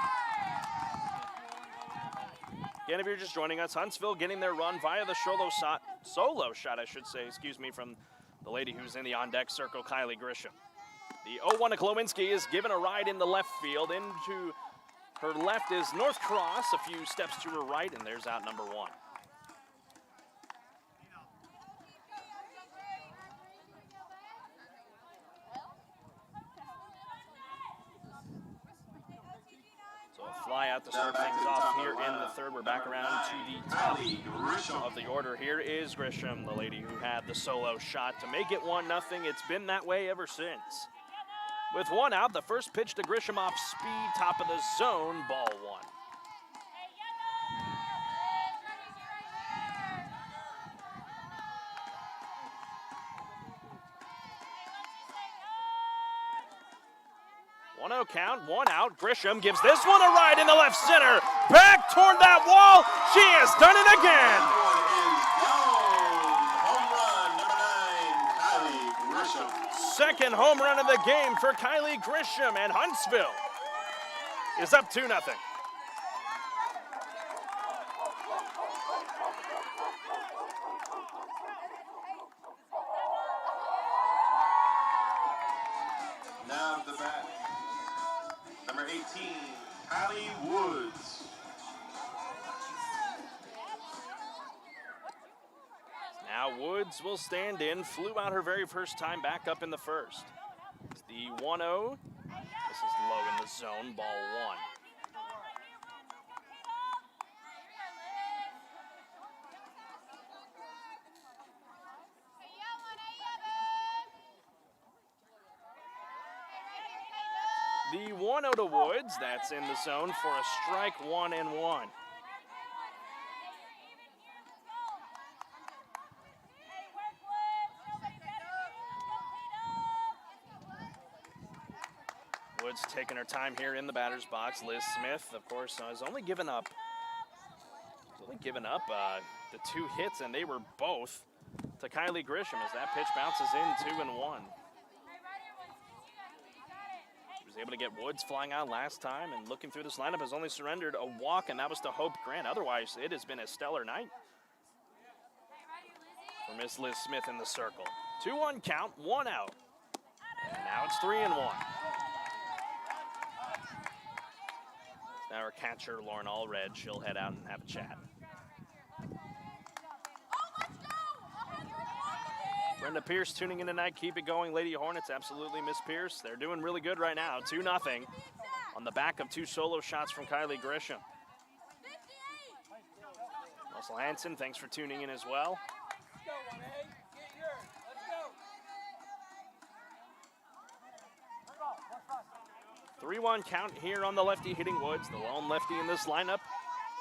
again, if you're just joining us, Huntsville getting their run via the solo shot, from the lady who's in the on-deck circle, Kylie Grisham. The 0-1 to Klowinski is given a ride in the left field. Into her left is North Cross, a few steps to her right, and there's out number 1. Fly out to start things off here in the third. We're back around to the top of the order. Here is Grisham, the lady who had the solo shot to make it 1-0. It's been that way ever since. With 1 out, the first pitch to Grisham off speed, top of the zone, ball 1. Count, 1 out. Grisham gives this one a ride in the left center. Back toward that wall. She has done it again. Home run, number 9, Kylie Grisham. Second home run of the game for Kylie Grisham, and Huntsville is up 2-0. Now the bat. Number 18, Kylie Woods. Now Woods will stand in. Flew out her very first time back up in the first. It's the 1-0. This is low in the zone, ball 1. The 1-0 to Woods, that's in the zone for a strike, 1-1. Woods taking her time here in the batter's box. Liz Smith, of course, has only given up the 2 hits, and they were both to Kylie Grisham as that pitch bounces in 2-1. Was able to get Woods flying out last time, and looking through this lineup has only surrendered a walk, and that was to Hope Grant. Otherwise, it has been a stellar night for Miss Liz Smith in the circle. 2-1 count, 1 out. And now it's 3-1. Now our catcher, Lauren Allred, she'll head out and have a chat. Brenda Pierce tuning in tonight. Keep it going, Lady Hornets. Absolutely, Miss Pierce. They're doing really good right now. 2-0 on the back of 2 solo shots from Kylie Grisham. Russell Hansen, thanks for tuning in as well. 3-1 count here on the lefty hitting Woods, the lone lefty in this lineup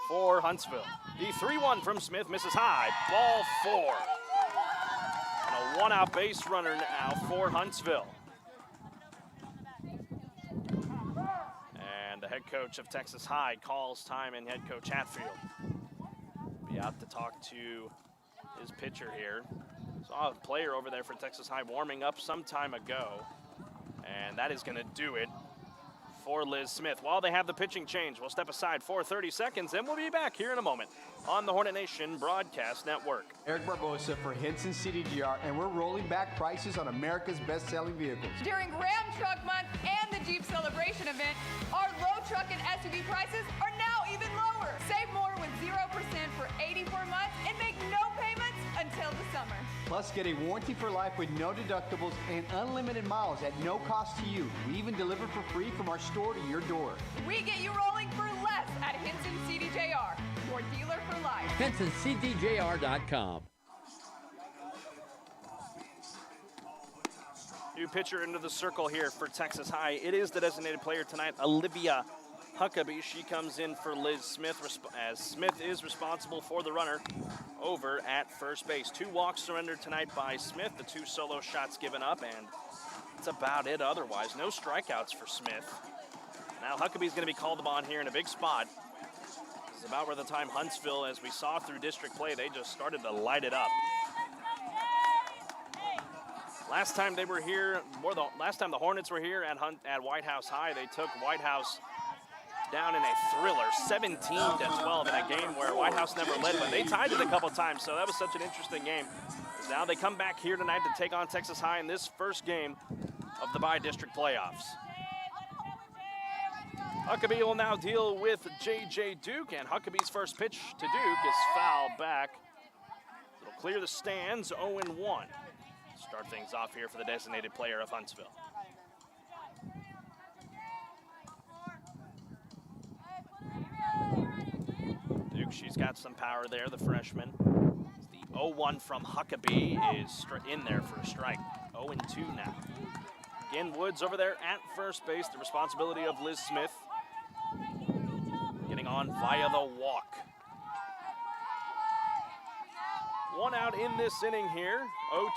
for Huntsville. The 3-1 from Smith misses high, ball 4. And a 1-out base runner now for Huntsville. And the head coach of Texas High calls time, and head coach Hatfield be out to talk to his pitcher here. Saw a player over there for Texas High warming up some time ago, and that is going to do it for Liz Smith. While they have the pitching change, we'll step aside for 30 seconds, and we'll be back here in a moment on the Hornet Nation Broadcast Network. Eric Barbosa for Henson CDGR, and we're rolling back prices on America's best-selling vehicles. During Ram Truck Month and the Jeep Celebration event, our low truck and SUV prices are now even lower. Save more with 0% for 84 months and make no payments until the summer. Plus, get a warranty for life with no deductibles and unlimited miles at no cost to you. We even deliver for free from our store to your door. We get you rolling for less at Henson CDJR, your dealer for life. HensonCDJR.com. New pitcher into the circle here for Texas High. It is the designated player tonight, Olivia Huckabee. She comes in for Liz Smith, as Smith is responsible for the runner over at first base. 2 walks surrendered tonight by Smith, the 2 solo shots given up, and that's about it otherwise. No strikeouts for Smith. Now Huckabee's going to be called upon here in a big spot. This is about where the time Huntsville, as we saw through district play, they just started to light it up. Last time they were here, last time the Hornets were here at White House High, they took White House down in a thriller, 17-12 in a game where White House never led, but they tied it a couple times, so that was such an interesting game. Now they come back here tonight to take on Texas High in this first game of the bi-district playoffs. Huckabee will now deal with J.J. Duke, and Huckabee's first pitch to Duke is fouled back. It'll clear the stands, 0-1. Start things off here for the designated player of Huntsville. Duke, she's got some power there, the freshman. The 0-1 from Huckabee is in there for a strike. 0-2 now. Again, Woods over there at first base, the responsibility of Liz Smith. Getting on via the walk. One out in this inning here.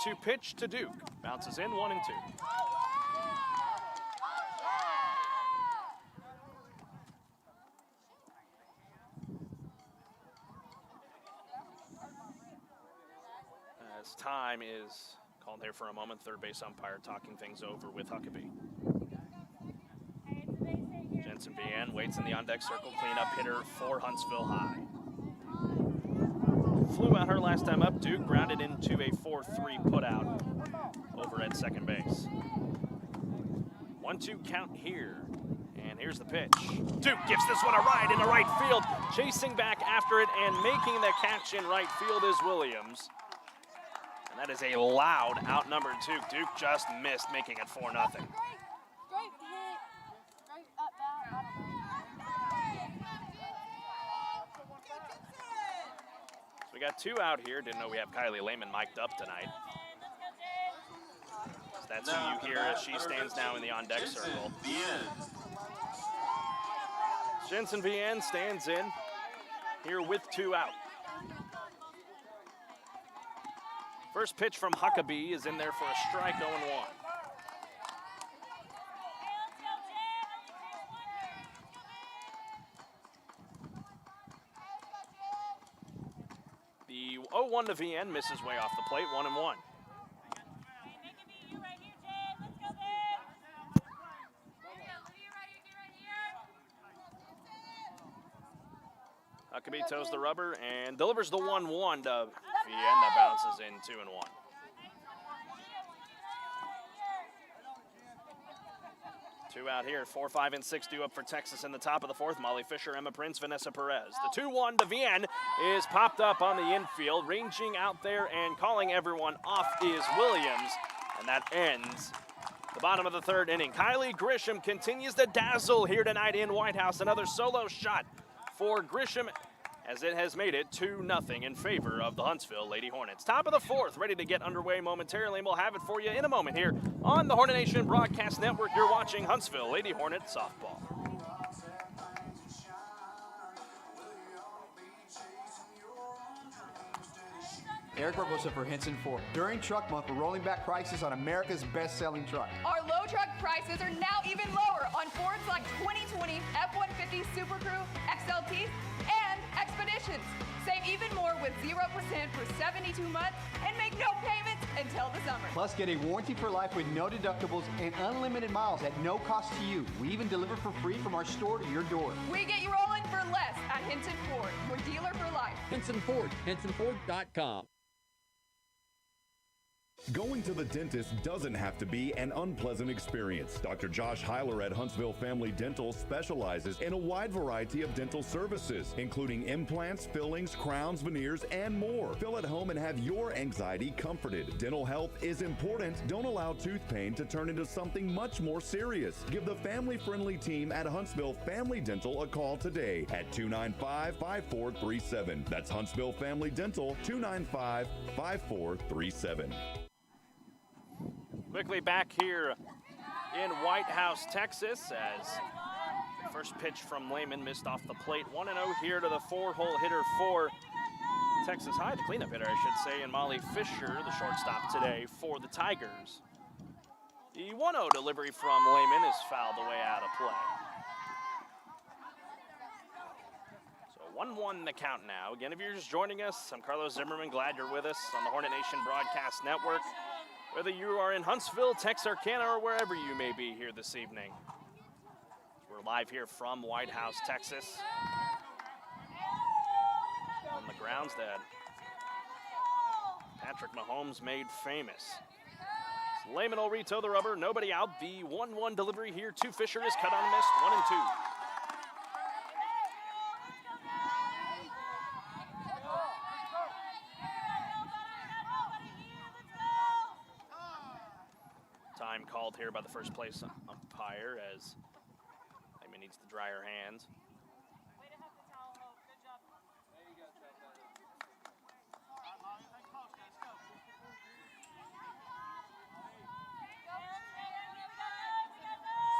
0-2 pitch to Duke. Bounces in, 1-2. As time is called here for a moment, third base umpire talking things over with Huckabee. Jensen Bien waits in the on-deck circle, cleanup hitter for Huntsville High. Flew out her last time up. Duke grounded into a 4-3 putout over at second base. 1-2 count here, and here's the pitch. Duke gives this one a ride into right field, chasing back after it and making the catch in right field is Williams. And that is a loud outnumbered Duke. Duke just missed, making it 4-0. We got two out here. Didn't know we have Kylie Lehman mic'd up tonight. So that's who you hear as she stands now in the on-deck circle. Jensen Bien stands in here with two out. First pitch from Huckabee is in there for a strike, 0-1. The 0-1 to VN misses way off the plate, 1-1. Huckabee toes the rubber and delivers the 1-1 to VN that bounces in 2-1. Two out here, 4, 5, and 6 due up for Texas in the top of the fourth. Molly Fisher, Emma Prince, Vanessa Perez. The 2-1 to Vien is popped up on the infield. Ranging out there and calling everyone off is Williams. And that ends the bottom of the third inning. Kylie Grisham continues to dazzle here tonight in White House. Another solo shot for Grisham as it has made it 2-0 in favor of the Huntsville Lady Hornets. Top of the fourth, ready to get underway momentarily, and we'll have it for you in a moment here on the Hornet Nation Broadcast Network. You're watching Huntsville Lady Hornet Softball. Eric Barbosa for Henson Ford. During Truck Month, we're rolling back prices on America's best-selling truck. Our low truck prices are now even lower on Fords like 2020 F-150 Super Crew, XLTs, and Expeditions. Save even more with 0% for 72 months and make no payments until the summer. Plus, get a warranty for life with no deductibles and unlimited miles at no cost to you. We even deliver for free from our store to your door. We get you rolling for less at Hinton Ford. We're dealer for life. Hinton Ford, HintonFord.com. Going to the dentist doesn't have to be an unpleasant experience. Dr. Josh Heiler at Huntsville Family Dental specializes in a wide variety of dental services, including implants, fillings, crowns, veneers, and more. Feel at home and have your anxiety comforted. Dental health is important. Don't allow tooth pain to turn into something much more serious. Give the family-friendly team at Huntsville Family Dental a call today at 295-5437. That's Huntsville Family Dental, 295-5437. Quickly back here in White House, Texas, as first pitch from Lehman missed off the plate. 1-0 here to the four-hole hitter for Texas High, the cleanup hitter, I should say, and Molly Fisher, the shortstop today for the Tigers. The 1-0 delivery from Lehman is fouled away out of play. So 1-1 the count now. Again, if you're just joining us, I'm Carlos Zimmerman. Glad you're with us on the Hornet Nation Broadcast Network. Whether you are in Huntsville, Texarkana, or wherever you may be here this evening. We're live here from White House, Texas, on the grounds that Patrick Mahomes made famous. Lehman will retow the rubber, nobody out. The 1-1 delivery here to Fisher is cut on and missed, 1-2. Time called here by the first place umpire as Lehman needs to dry her hands.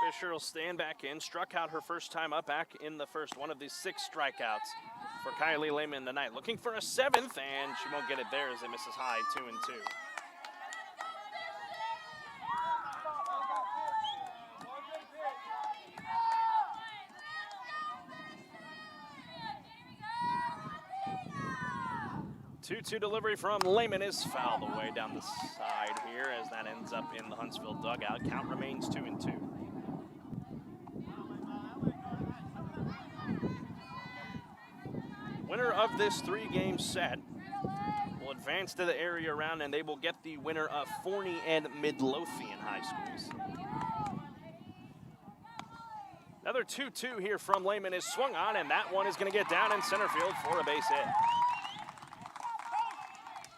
Fisher will stand back in, struck out her first time up back in the first, one of these 6 strikeouts for Kylie Lehman tonight. Looking for a 7th, and she won't get it there as it misses high, 2-2. Two-two delivery from Lehman is fouled away down the side here as that ends up in the Huntsville dugout. Count remains 2-2. Winner of this 3-game set will advance to the area round, and they will get the winner of Forney and Midlothian High Schools. Another 2-2 here from Lehman is swung on, and that one is going to get down in center field for a base hit.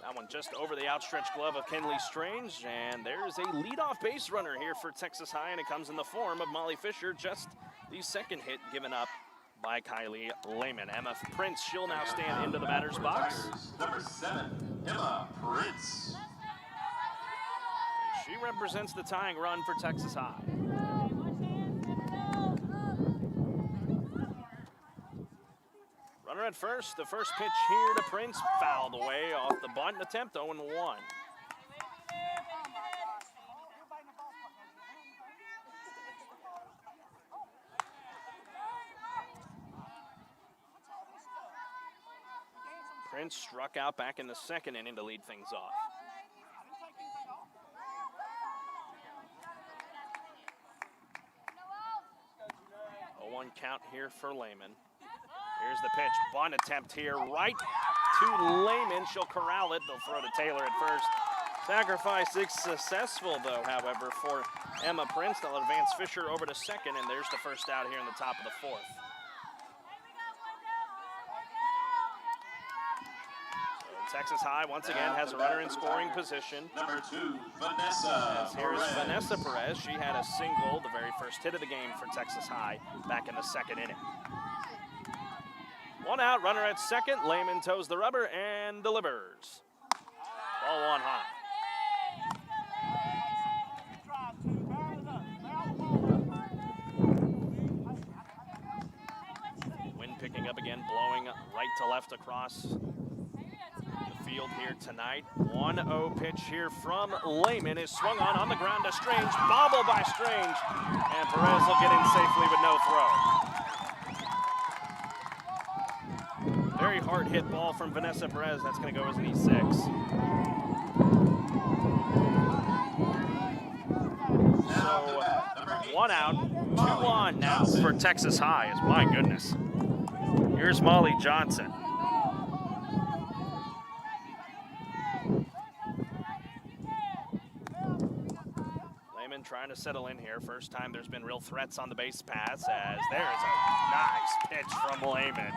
That one just over the outstretched glove of Kenley Strange, and there's a leadoff base runner here for Texas High, and it comes in the form of Molly Fisher, just the 2nd hit given up by Kylie Lehman. Emma Prince, she'll now stand into the batter's box. Number 7, Emma Prince. She represents the tying run for Texas High. Runner at first, the first pitch here to Prince, fouled away off the bunt attempt, 0-1. Prince struck out back in the 2nd inning to lead things off. A 1 count here for Lehman. Here's the pitch, bunt attempt here, right to Lehman. She'll corral it, they'll throw to Taylor at first. Sacrifice is successful though, however, for Emma Prince. They'll advance Fisher over to 2nd, and there's the first out here in the top of the 4th. Texas High once again has a runner in scoring position. Number 2, Vanessa Here's Perez. Vanessa Perez. She had a single, the very first hit of the game for Texas High back in the 2nd inning. 1 out, runner at 2nd. Lehman toes the rubber and delivers. Ball 1 high. Wind picking up again, blowing right to left across the field here tonight. 1-0 pitch here from Lehman is swung on the ground to Strange. Bobble by Strange, and Perez will get in safely with no throw. Very hard hit ball from Vanessa Perez. That's going to go as an E6. So 1 out, 2-1 now for Texas High. My goodness. Here's Molly Johnson. Lehman trying to settle in here. First time there's been real threats on the base pass, as there's a nice pitch from Lehman.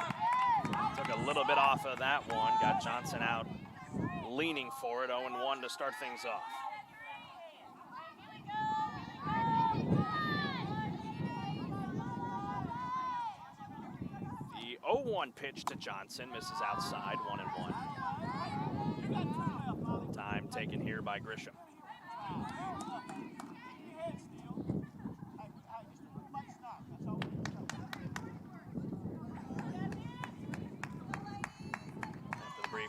Took a little bit off of that one, got Johnson out leaning for it, 0-1 to start things off. The 0-1 pitch to Johnson misses outside, 1-1. Time taken here by Grisham.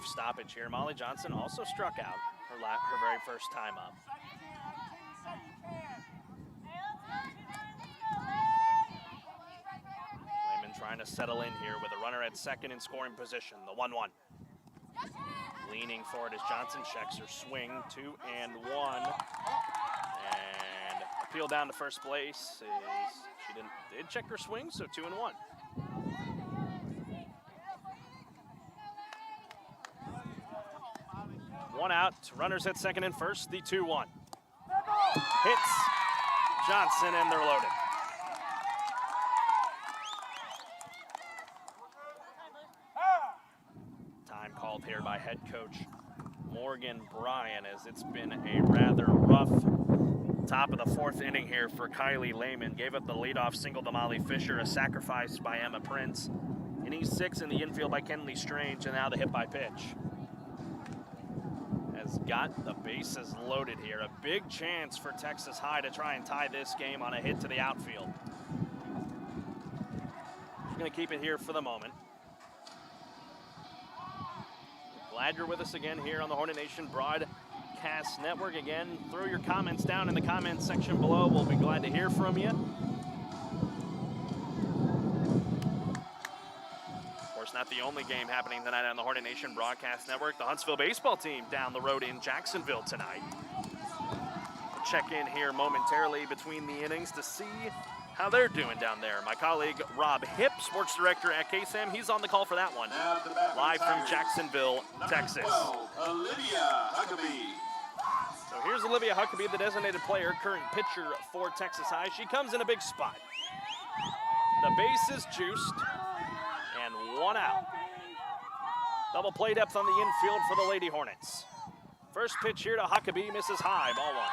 Stoppage here. Molly Johnson also struck out her very first time up. Lehman trying to settle in here with a runner at 2nd in scoring position. The 1-1. Leaning forward as Johnson checks her swing. 2-1. And appeal down to first place is she did check her swing, so 2-1. One out, runners at second and first, the 2-1. Hits Johnson, and they're loaded. Time called here by head coach Morgan Bryan, as it's been a rather rough top of the fourth inning here for Kylie Lehman. Gave up the leadoff single to Molly Fisher, a sacrifice by Emma Prince. Inning 6 in the infield by Kenley Strange, and now the hit by pitch. Has got the bases loaded here. A big chance for Texas High to try and tie this game on a hit to the outfield. She's going to keep it here for the moment. Glad you're with us again here on the Hornet Nation Broadcast Network. Again, throw your comments down in the comments section below. We'll be glad to hear from you. Of course, not the only game happening tonight on the Hornet Nation Broadcast Network. The Huntsville baseball team down the road in Jacksonville tonight. We'll check in here momentarily between the innings to see how they're doing down there. My colleague Rob Hipp, sports director at KSAM, he's on the call for that one. Live from Jacksonville, Texas. Olivia Huckabee. So here's Olivia Huckabee, the designated player, current pitcher for Texas High. She comes in a big spot. The base is juiced, and one out. Double play depth on the infield for the Lady Hornets. First pitch here to Huckabee, misses high, ball one.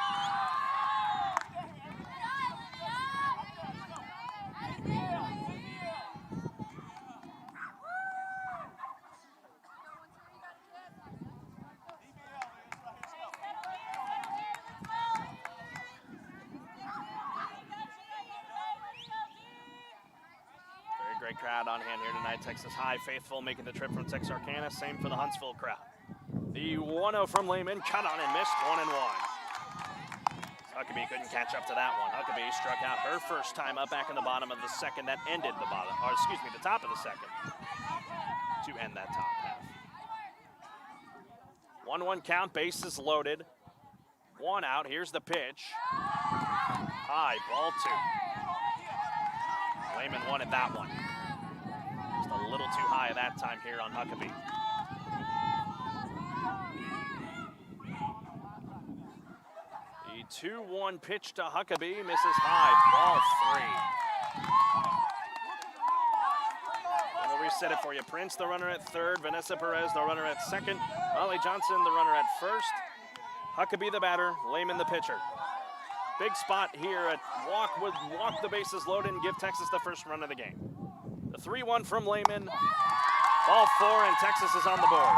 Great crowd on hand here tonight. Texas High faithful making the trip from Texarkana. Same for the Huntsville crowd. The 1-0 from Lehman, cut on and missed, 1-1. Huckabee couldn't catch up to that one. Huckabee struck out her first time up back in the bottom of the second. That ended the bottom, or excuse me, the top of the second to end that top half. 1-1 count, bases loaded. One out, here's the pitch. High, ball two. Lehman wanted that one. Just a little too high that time here on Huckabee. The 2-1 pitch to Huckabee, misses high, ball three. And we'll reset it for you. Prince, the runner at third. Vanessa Perez, the runner at second. Molly Johnson, the runner at first. Huckabee, the batter. Lehman, the pitcher. Big spot here at walk the bases loaded and give Texas the first run of the game. The 3-1 from Lehman. Ball four, and Texas is on the board.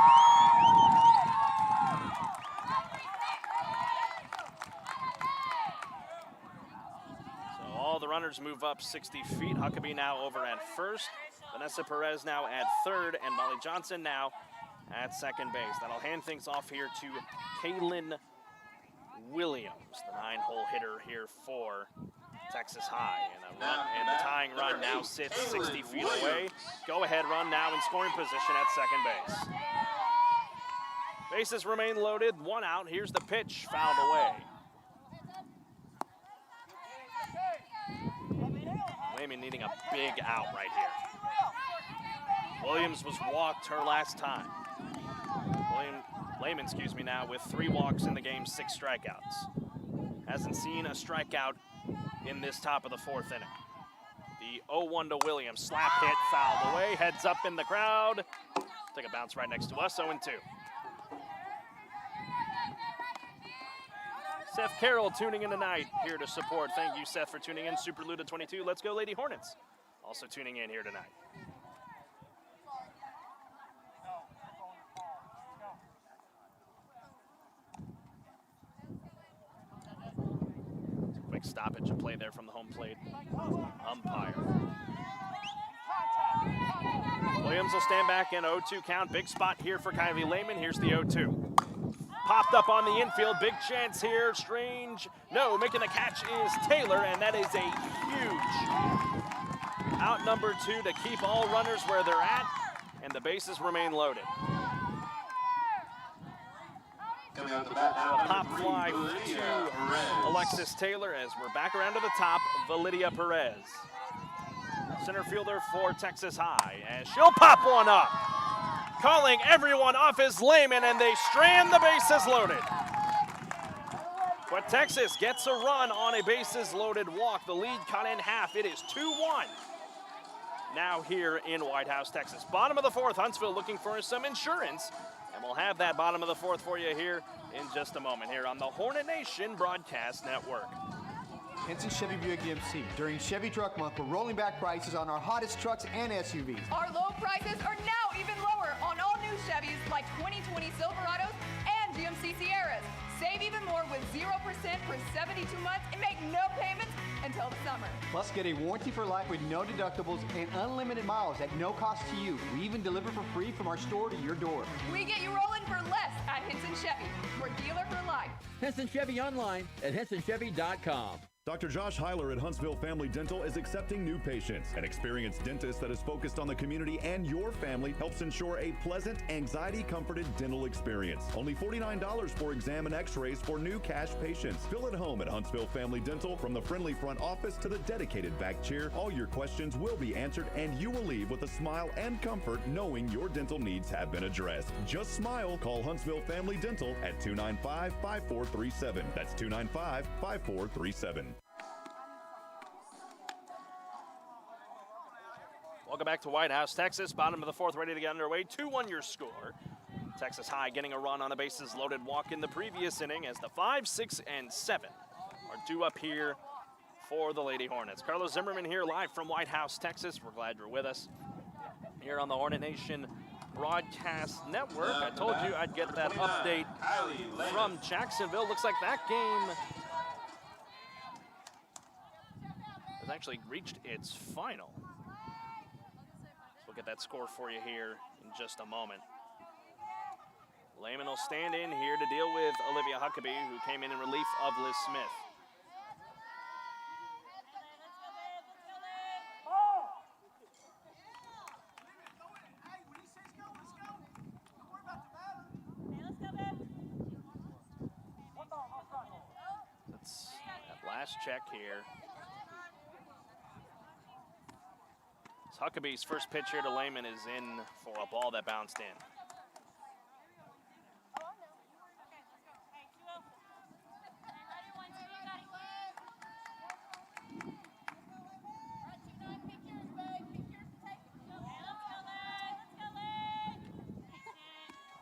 So all the runners move up 60 feet. Huckabee now over at first. Vanessa Perez now at third, and Molly Johnson now at second base. That'll hand things off here to Kaylin Williams, the 9-hole hitter here for Texas High. And a run, and the tying run now sits 60 feet away. Go-ahead run now in scoring position at second base. Bases remain loaded, one out. Here's the pitch, fouled away. Lehman needing a big out right here. Williams was walked her last time. Lehman, now with 3 walks in the game, 6 strikeouts. Hasn't seen a strikeout in this top of the fourth inning. The 0-1 to Williams, slap hit, fouled away, heads up in the crowd. Take a bounce right next to us, 0-2. Seth Carroll tuning in tonight, here to support. Thank you, Seth, for tuning in. Super Luda 22, let's go Lady Hornets. Also tuning in here tonight. Quick stoppage of play there from the home plate umpire. Williams will stand back in 0-2 count. Big spot here for Kylie Lehman. Here's the 0-2. Popped up on the infield. Big chance here. Strange. No, making the catch is Taylor, and that is a huge out number 2 to keep all runners where they're at, and the bases remain loaded. Coming out the bat now, Pop number 3, fly Lydia to Perez. Alexis Taylor as we're back around to the top, Validia Perez. Center fielder for Texas High, and she'll pop one up. Calling everyone off is Lehman, and they strand the bases loaded. But Texas gets a run on a bases loaded walk. The lead cut in half. It is 2-1. Now here in White House, Texas. Bottom of the fourth, Huntsville looking for some insurance. And we'll have that bottom of the fourth for you here in just a moment here on the Hornet Nation Broadcast Network. Henson Chevy Buick GMC. During Chevy Truck Month, we're rolling back prices on our hottest trucks and SUVs. Our low prices are now even lower on all new Chevys like 2020 Silverados and GMC Sierras. Save even more with 0% for 72 months and make no payments until the summer. Plus, get a warranty for life with no deductibles and unlimited miles at no cost to you. We even deliver for free from our store to your door. We get you rolling for less at Henson Chevy, your dealer for life. Henson Chevy online at hensonchevy.com. Dr. Josh Heiler at Huntsville Family Dental is accepting new patients. An experienced dentist that is focused on the community and your family helps ensure a pleasant, anxiety-comforted dental experience. Only $49 for exam and x-rays for new cash patients. Feel at home at Huntsville Family Dental. From the friendly front office to the dedicated back chair, all your questions will be answered and you will leave with a smile and comfort knowing your dental needs have been addressed. Just smile. Call Huntsville Family Dental at 295-5437. That's 295-5437. Welcome back to White House, Texas. Bottom of the fourth, ready to get underway. 2-1 your score. Texas High getting a run on a bases loaded walk in the previous inning as the 5, 6, and 7 are due up here for the Lady Hornets. Carlos Zimmermann here live from White House, Texas. We're glad you're with us here on the Hornet Nation Broadcast Network. I told you I'd get that update from Jacksonville. Looks like that game has actually reached its final. We'll get that score for you here in just a moment. Lehman will stand in here to deal with Olivia Huckabee, who came in relief of Liz Smith. That's that last check here. Huckabee's first pitch here to Lehman is in for a ball that bounced in.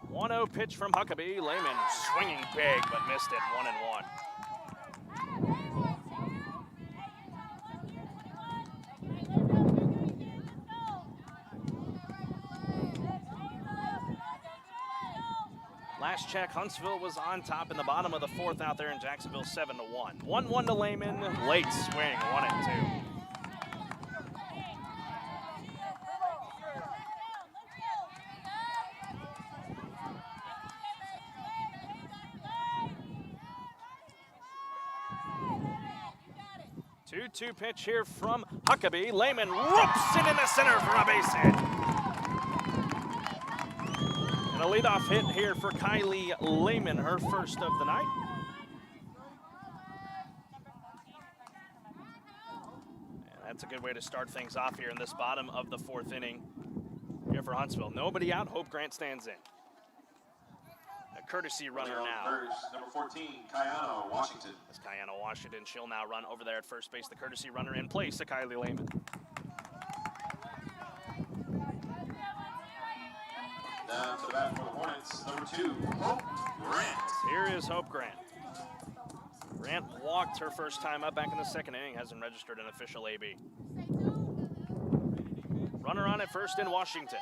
One-0 pitch from Huckabee. Lehman swinging big, but missed it. 1-1. Last check, Huntsville was on top in the bottom of the fourth out there in Jacksonville, 7-1. 1-1 to Lehman, late swing, 1-2. Two pitch here from Huckabee. Lehman whoops it in the center for a base hit. And a leadoff hit here for Kylie Lehman, her first of the night. And that's a good way to start things off here in this bottom of the fourth inning here for Huntsville. Nobody out, Hope Grant stands in. A courtesy runner now. First, number 14, Kayano Washington. That's Kayano Washington. She'll now run over there at first base. The courtesy runner in place to Kylie Lehman. Down to the bat for the Hornets, number 2, Hope Grant. Here is Hope Grant. Grant walked her first time up back in the second inning, hasn't registered an official AB. Runner on at first in Washington.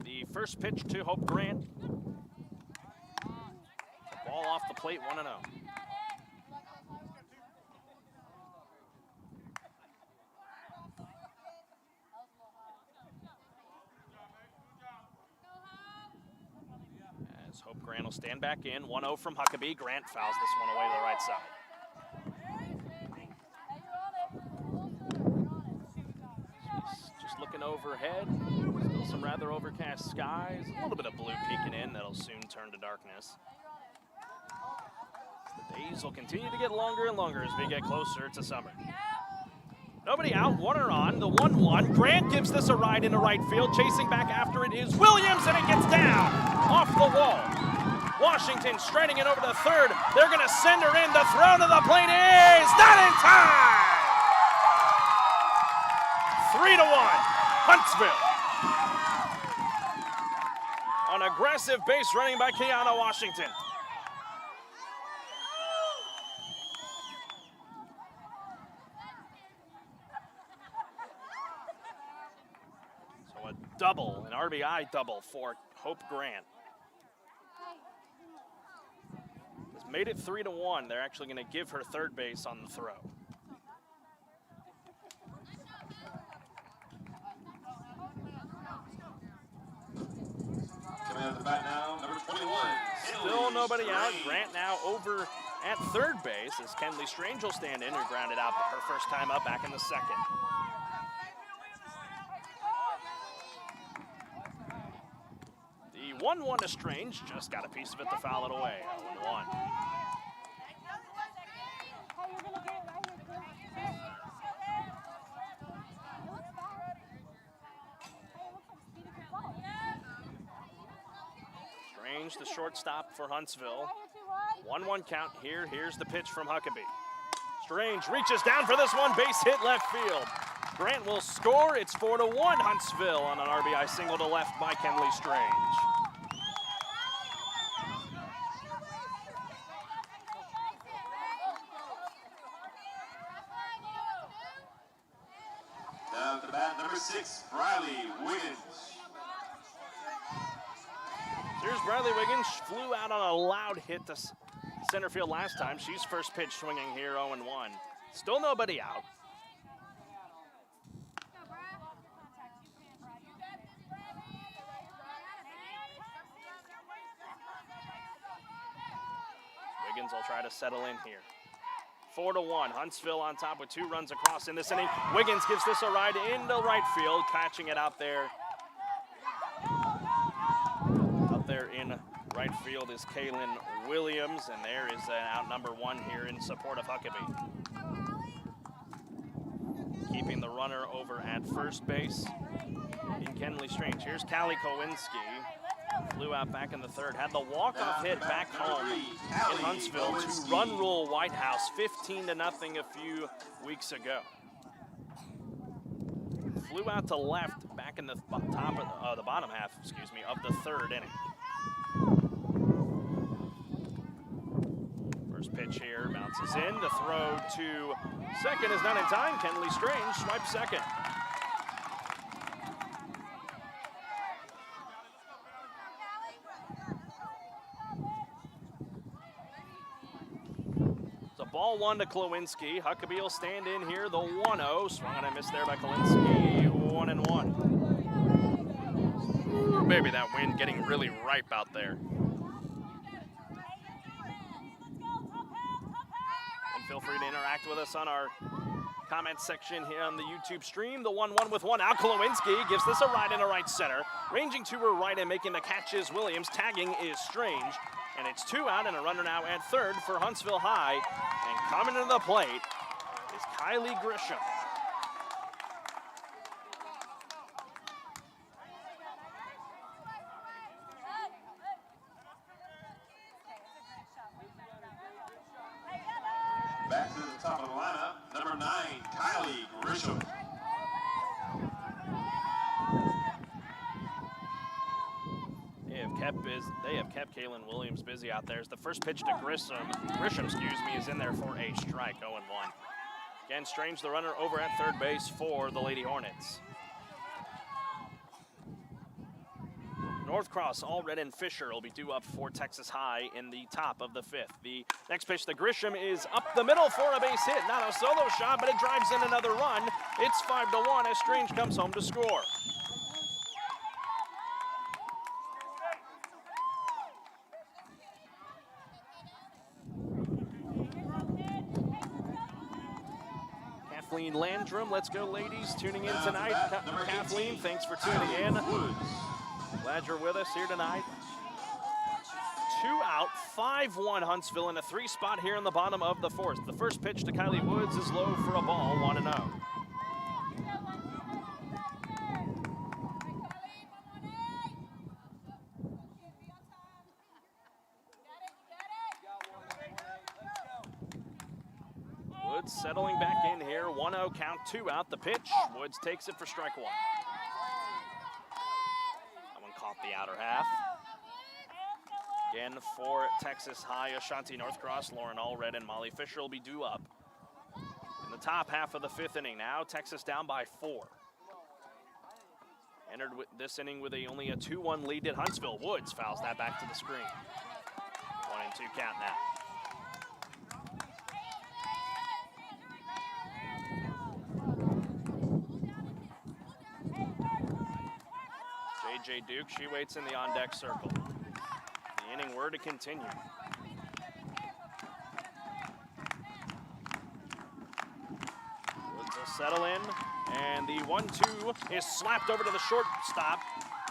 The first pitch to Hope Grant. Ball off the plate, 1-0. As Hope Grant will stand back in. 1-0 from Huckabee. Grant fouls this one away to the right side. Just looking overhead. Still some rather overcast skies. A little bit of blue peeking in. That'll soon turn to darkness. days will continue to get longer and longer as we get closer to summer. Nobody out, one are on, the 1-1. Grant gives this a ride into right field. Chasing back after it is Williams, and it gets down off the wall. Washington striding it over to third. They're going to send her in. The throw to the plate is not in time. 3-1, Huntsville. An aggressive base running by Kiana Washington. So a double, an RBI double for Hope Grant. Has made it 3-1. They're actually going to give her third base on the throw. Coming out of the bat now, number 21. Still nobody out. Grant now over at third base as Kenley Strange will stand in, who grounded out her first time up back in the second. The 1-1 to Strange, just got a piece of it to foul it away. 0-1. Strange, the shortstop for Huntsville. 1-1 count here. Here's the pitch from Huckabee. Strange reaches down for this one, base hit left field. Grant will score. It's 4-1 Huntsville on an RBI single to left by Kenley Strange. Now at the bat, number 6, Riley Wiggins. Here's Bradley Wiggins, flew out on a loud hit to center field last time. She's first pitch swinging here, 0-1. Still nobody out. Wiggins will try to settle in here. 4-1, Huntsville on top with 2 runs across in this inning. Wiggins gives this a ride into right field, catching it out there. There in right field is Kaylin Williams, and there is out number 1 here in support of Huckabee. Keeping the runner over at first base in Kenley Strange. Here's Callie Kowinski. Flew out back in the third. Had the walk-off hit back home in Huntsville to run rule White House 15-0 a few weeks ago. Flew out to left back in the top of the bottom half, of the third inning. First pitch here, bounces in. The throw to second is not in time. Kenley Strange swipes second. It's a ball 1 to Klawinski. Huckabee will stand in here. The 1-0. Swung and a miss there by Klawinski. 1-1. Maybe that wind getting really ripe out there. And feel free to interact with us on our comment section here on the YouTube stream. The 1-1 with 1 out. Klawinski gives this a ride into right center. Ranging to her right and making the catch is Williams. Tagging is Strange. And it's 2 out and a runner now at third for Huntsville High. And coming to the plate is Kylie Grisham. Back to the top of the lineup, number 9, Kylie Grisham. They have kept Kaylin Williams busy out there. As the first pitch to Grisham, is in there for a strike, 0-1. Again, Strange, the runner over at third base for the Lady Hornets. Northcross, Allred, and Fisher will be due up for Texas High in the top of the 5th. The next pitch to Grisham is up the middle for a base hit. Not a solo shot, but it drives in another run. It's 5-1 as Strange comes home to score. Kathleen Landrum, let's go ladies, tuning in tonight. Kathleen, thanks for tuning in. Glad you're with us here tonight. 2 out, 5-1 Huntsville in a 3 spot here in the bottom of the 4th. The first pitch to Kylie Woods is low for a ball, 1-0. Woods settling back in here, 1-0 count, 2 out. The pitch, Woods takes it for strike 1. That one caught the outer half. Again for Texas High, Ashanti Northcross, Lauren Allred and Molly Fisher will be due up. In the top half of the 5th inning now, Texas down by 4. Entered this inning with only a 2-1 lead at Huntsville. Woods fouls that back to the screen. 1-2 count now. JJ Duke, she waits in the on-deck circle. The inning were to continue. Woods will settle in, and the 1-2 is slapped over to the shortstop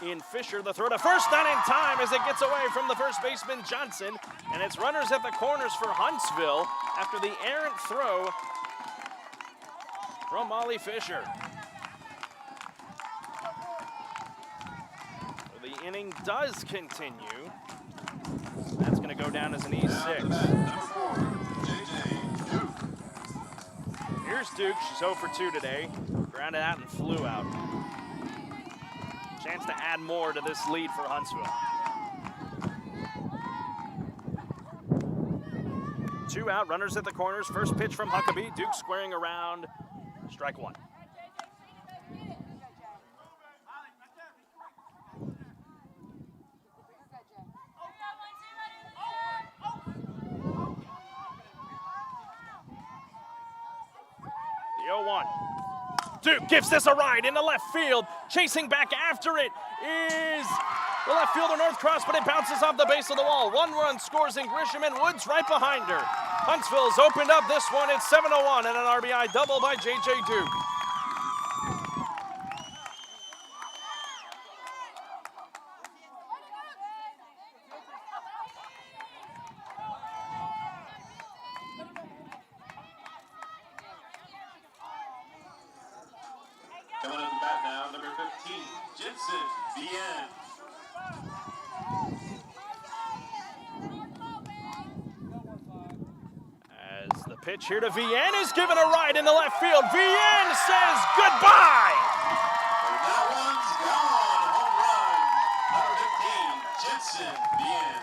in Fisher. The throw to first, not in time as it gets away from the first baseman Johnson, and it's runners at the corners for Huntsville after the errant throw from Molly Fisher. The inning does continue. That's going to go down as an E6. Here's Duke. She's 0 for 2 today. Grounded out and flew out. Chance to add more to this lead for Huntsville. 2 out, runners at the corners. First pitch from Huckabee. Duke squaring around. Strike 1. The 0-1. Duke gives this a ride into left field. Chasing back after it is the left fielder Northcross, but it bounces off the base of the wall. 1 run scores in Grisham, and Woods right behind her. Huntsville's opened up this one. It's 7-1 and an RBI double by JJ Duke. Coming up to bat now, number 15, Jensen Bien. As the pitch here to Vienne is given a ride into left field. Vienne says goodbye. And that one's gone. Home run. Number 15, Jensen Bien.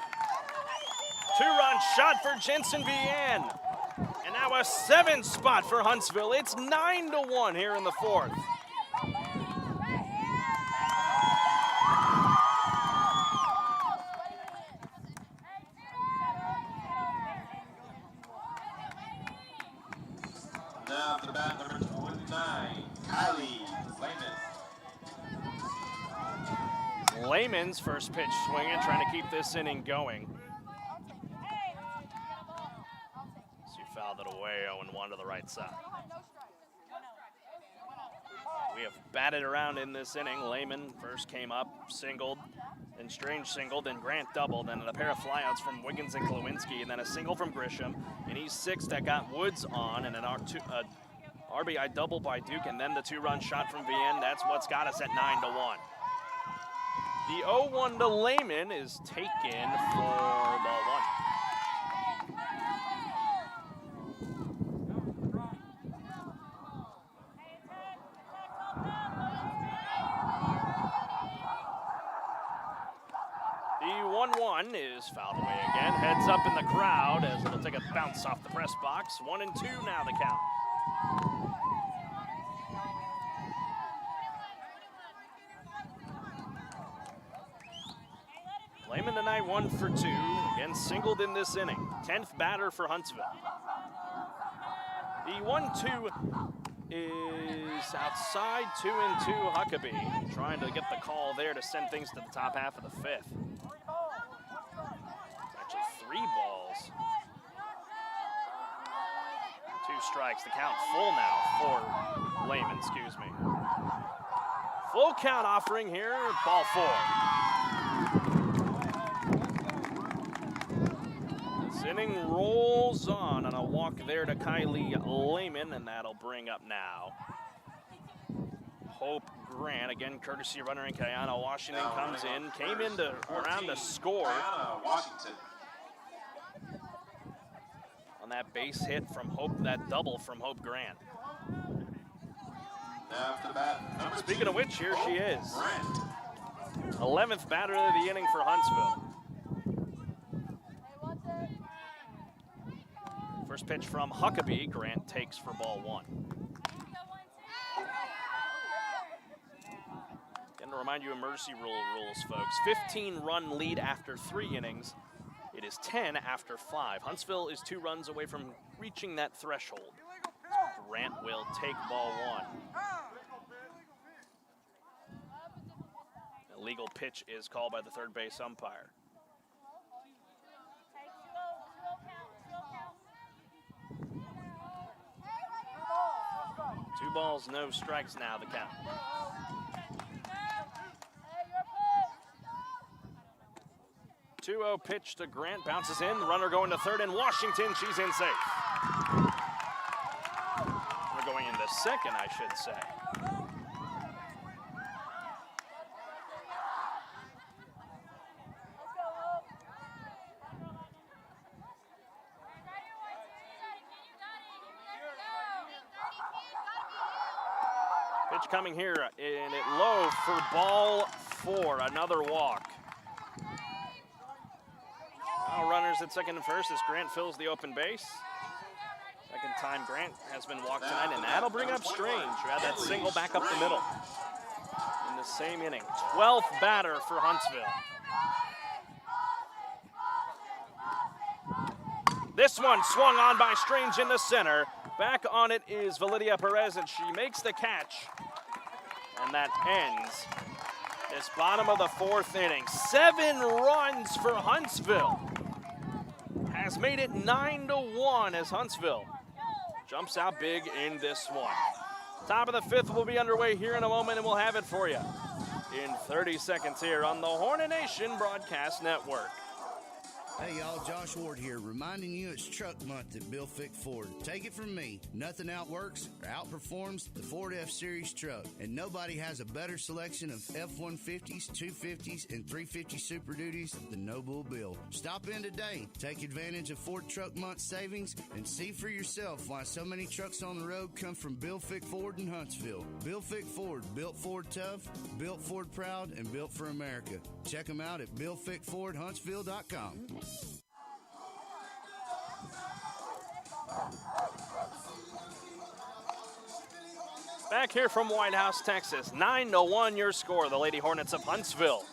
2-run shot for Jensen Vienne. And now a 7 spot for Huntsville. It's 9-1 here in the 4th. Now to bat number 29, Kylie Lehman. Lehman's first pitch swinging, trying to keep this inning going. She fouled it away, 0-1 to the right side. We have batted around in this inning. Lehman first came up, singled, then Strange singled, then Grant doubled, then a pair of flyouts from Wiggins and Glowinski, and then a single from Grisham. And he's 6 that got Woods on, and an RBI double by Duke, and then the 2-run shot from Vienne. That's what's got us at 9-1. The 0-1 to Lehman is taken for ball 1. The 1-1 is fouled away again. Heads up in the crowd as it'll take a bounce off the press box. 1-2 now the count. Lehman tonight 1 for 2. Again singled in this inning. 10th batter for Huntsville. The 1-2 is outside, 2-2 Huckabee. Trying to get the call there to send things to the top half of the 5th. Actually 3 balls. 2 strikes. The count full now for Lehman, excuse me. Full count offering here, ball 4. Inning rolls on a walk there to Kylie Lehman, and that'll bring up now Hope Grant. Again, courtesy runner in Kayana Washington comes in, came in around to score on that base hit from Hope, that double from Hope Grant. Speaking of which, here she is. 11th batter of the inning for Huntsville. First pitch from Huckabee. Grant takes for ball 1. Again, to remind you, emergency rules, folks. 15-run lead after 3 innings. It is 10 after 5. Huntsville is 2 runs away from reaching that threshold. Grant will take ball 1. A legal pitch is called by the third base umpire. 2 balls, no strikes now, the count. 2-0 pitch to Grant, bounces in, the runner going to third, and Washington, she's in safe. We're going into second, I should say. Pitch coming here, and it low for ball 4, another walk. Now runners at second and first as Grant fills the open base. Second time Grant has been walked tonight, and that'll bring up Strange, who had that single back up the middle in the same inning. 12th batter for Huntsville. This one swung on by Strange in the center. Back on it is Validia Perez, and she makes the catch. And that ends this bottom of the 4th inning. 7 runs for Huntsville. Has made it 9-1 as Huntsville jumps out big in this one. Top of the 5th will be underway here in a moment, and we'll have it for you in 30 seconds here on the Hornet Nation Broadcast Network. Hey y'all, Josh Ward here, reminding you it's Truck Month at Bill Fick Ford. Take it from me, nothing outworks or outperforms the Ford F-Series truck, and nobody has a better selection of F-150s, 250s, and 350 Super Duties than No Bull Bill. Stop in today, take advantage of Ford Truck Month savings, and see for yourself why so many trucks on the road come from Bill Fick Ford in Huntsville. Bill Fick Ford, built Ford tough, built Ford proud, and built for America. Check them out at BillFickFordHuntsville.com. Back here from White House, Texas, 9-1 your score. The Lady Hornets of Huntsville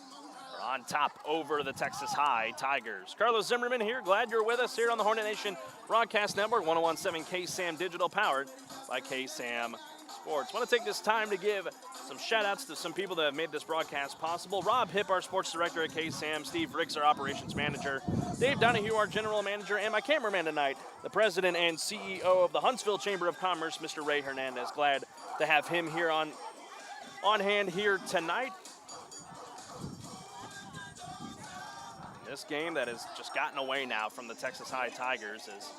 are on top over the Texas High Tigers. Carlos Zimmermann here. Glad you're with us here on the Hornet Nation Broadcast Network, 1017 KSAM Digital, powered by KSAM Sports. Want to take this time to give some shout-outs to some people that have made this broadcast possible. Rob Hipp, our sports director at KSAM. Steve Ricks, our operations manager. Dave Donahue, our general manager. And my cameraman tonight, the president and CEO of the Huntsville Chamber of Commerce, Mr. Ray Hernandez. Glad to have him here on hand here tonight. This game that has just gotten away now from the Texas High Tigers is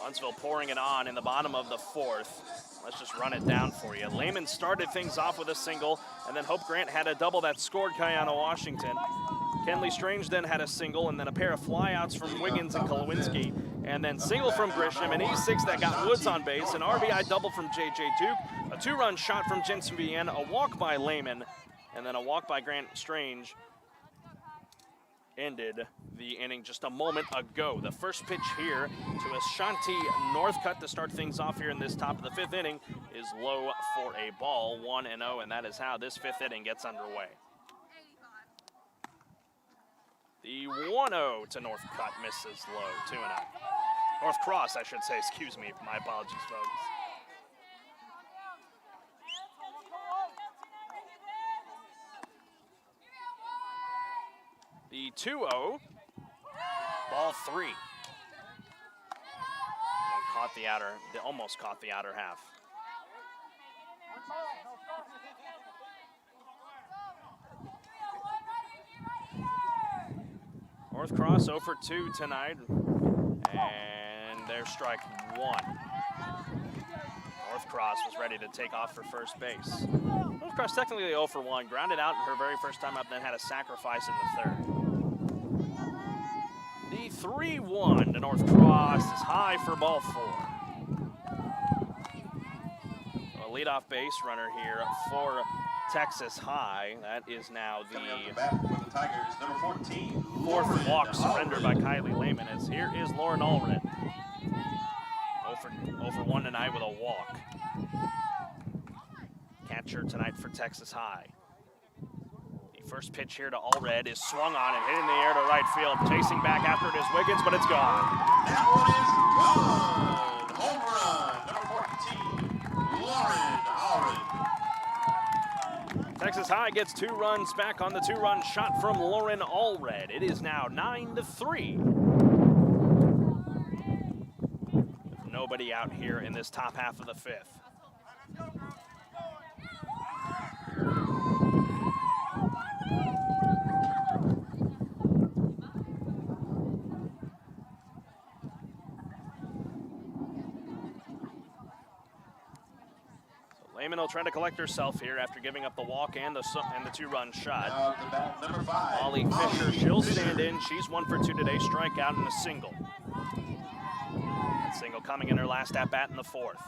Huntsville pouring it on in the bottom of the 4th. Let's just run it down for you. Lehman started things off with a single, and then Hope Grant had a double that scored Kayana Washington. Kenley Strange then had a single, and then a pair of flyouts from Wiggins and Kolowinski, and then single from Grisham, an E6 that got Woods on base, an RBI double from J.J. Duke, a 2-run shot from Jensen Vienne, a walk by Lehman, and then a walk by Grant Strange ended the inning just a moment ago. The first pitch here to Ashanti Northcutt to start things off here in this top of the 5th inning is low for a ball, 1-0, and that is how this 5th inning gets underway. The 1-0 to Northcutt misses low, 2-0. North Cross, I should say, excuse me, my apologies, folks. The 2-0, ball 3. Almost caught the outer half. Northcross 0 for 2 tonight, and there's strike one. Northcross was ready to take off for first base. Northcross technically 0 for 1, grounded out in her very first time up, then had a sacrifice in the third. The 3-1 to Northcross is high for ball 4. So a leadoff base runner here for Texas High. That is now the Tigers, number 14, fourth walk surrendered by Kylie Lehman. As here is Lauren Allred. 0 for 1 tonight with a walk. Catcher tonight for Texas High. The first pitch here to Allred is swung on and hit in the air to right field. Chasing back after it is Wiggins, but it's gone. That one is gone. Home run, number 14, Lauren Allred. Texas High gets 2 runs back on the 2-run shot from Lauren Allred. It is now 9-3. With nobody out here in this top half of the 5th. Lehman will try to collect herself here after giving up the walk and the 2-run shot. Number 5, Molly Fisher, she'll stand in. She's 1 for 2 today, strikeout and a single. That single coming in her last at-bat in the 4th.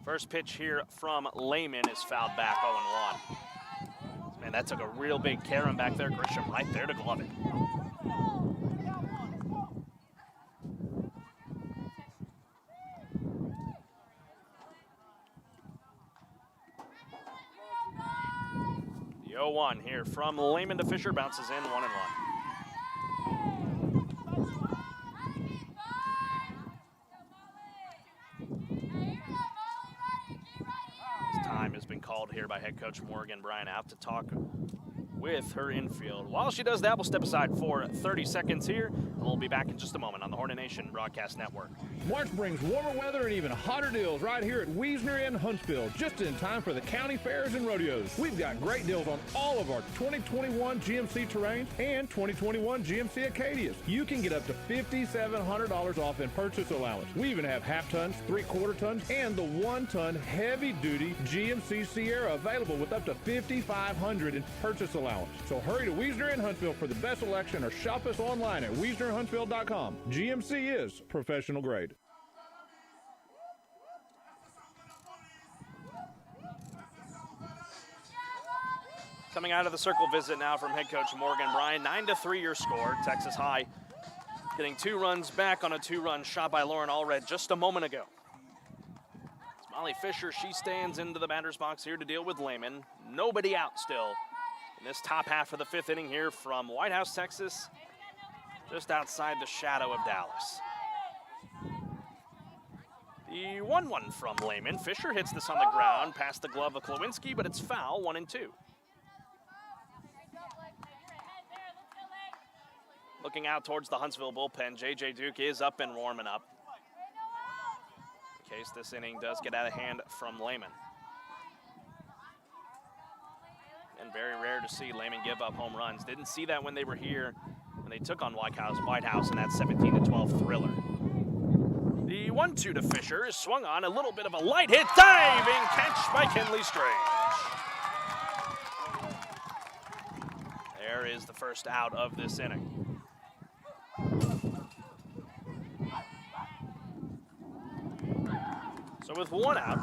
First pitch here from Lehman is fouled back 0-1. Man, that took a real big Karen back there. Grisham right there to glove it. The 0-1 here from Lehman to Fisher, bounces in 1-1. Time has been called here by head coach Morgan Bryan out to talk with her infield. While she does that, we'll step aside for 30 seconds here, and we'll be back in just a moment on the Hornet Nation Broadcast Network. March brings warmer weather and even hotter deals right here at Wiesner in Huntsville, just in time for the county fairs and rodeos. We've got great deals on all of our 2021 GMC Terrains and 2021 GMC Acadias. You can get up to $5,700 off in purchase allowance. We even have half tons, 3/4 tons, and the 1-ton heavy-duty GMC Sierra available with up to $5,500 in purchase allowance. So hurry to Wiesner in Huntsville for the best selection or shop us online at WiesnerHuntsville.com. GMC is professional grade. Coming out of the circle visit now from head coach Morgan Bryan. 9-3 your score. Texas High getting 2 runs back on a 2-run shot by Lauren Allred just a moment ago. Molly Fisher, she stands into the batter's box here to deal with Lehman. Nobody out still in this top half of the 5th inning here from White House, Texas, just outside the shadow of Dallas. The 1-1 from Lehman. Fisher hits this on the ground past the glove of Klawinski, but it's foul, 1-2. Looking out towards the Huntsville bullpen, J.J. Duke is up and warming up, in case this inning does get out of hand from Lehman. And very rare to see Lehman give up home runs. Didn't see that when they were here, when they took on White House in that 17-12 thriller. The 1-2 to Fisher is swung on, a little bit of a light hit, diving catch by Kinley Strange. There is the first out of this inning. So with 1 out,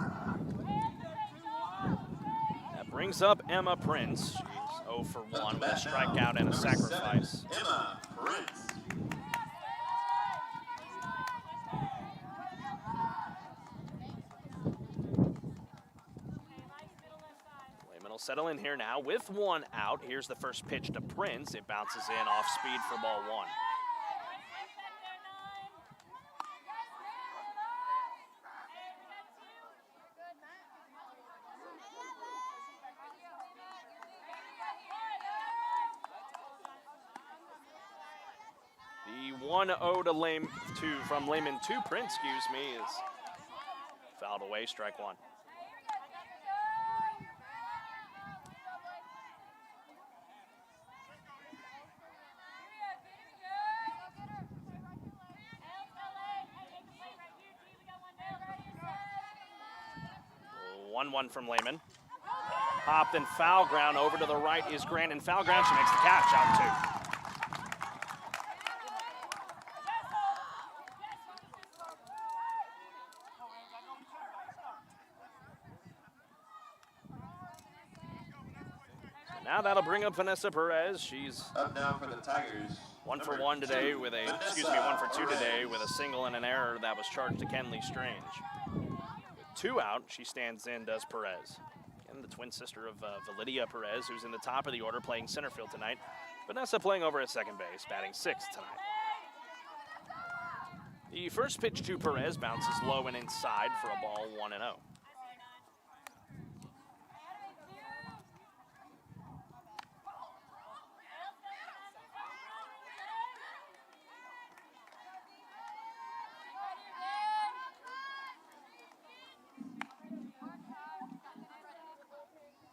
that brings up Emma Prince. She's 0 for 1 with a strikeout and a sacrifice. Emma Prince. Lehman will settle in here now with 1 out. Here's the first pitch to Prince. It bounces in off speed for ball 1. The 1-0 from Lehman to Prince, is fouled away, strike 1. 1-1 from Lehman. Popped and foul ground. Over to the right is Grant in foul ground. She makes the catch, out 2. Now that'll bring up Vanessa Perez. She's up now for the Tigers. 1 for 1 today with a, 1 for 2 today with a single and an error that was charged to Kenley Strange. With 2 out, she stands in, does Perez. And the twin sister of Validia Perez, who's in the top of the order playing center field tonight. Vanessa playing over at second base, batting 6th tonight. The first pitch to Perez bounces low and inside for a ball 1-0.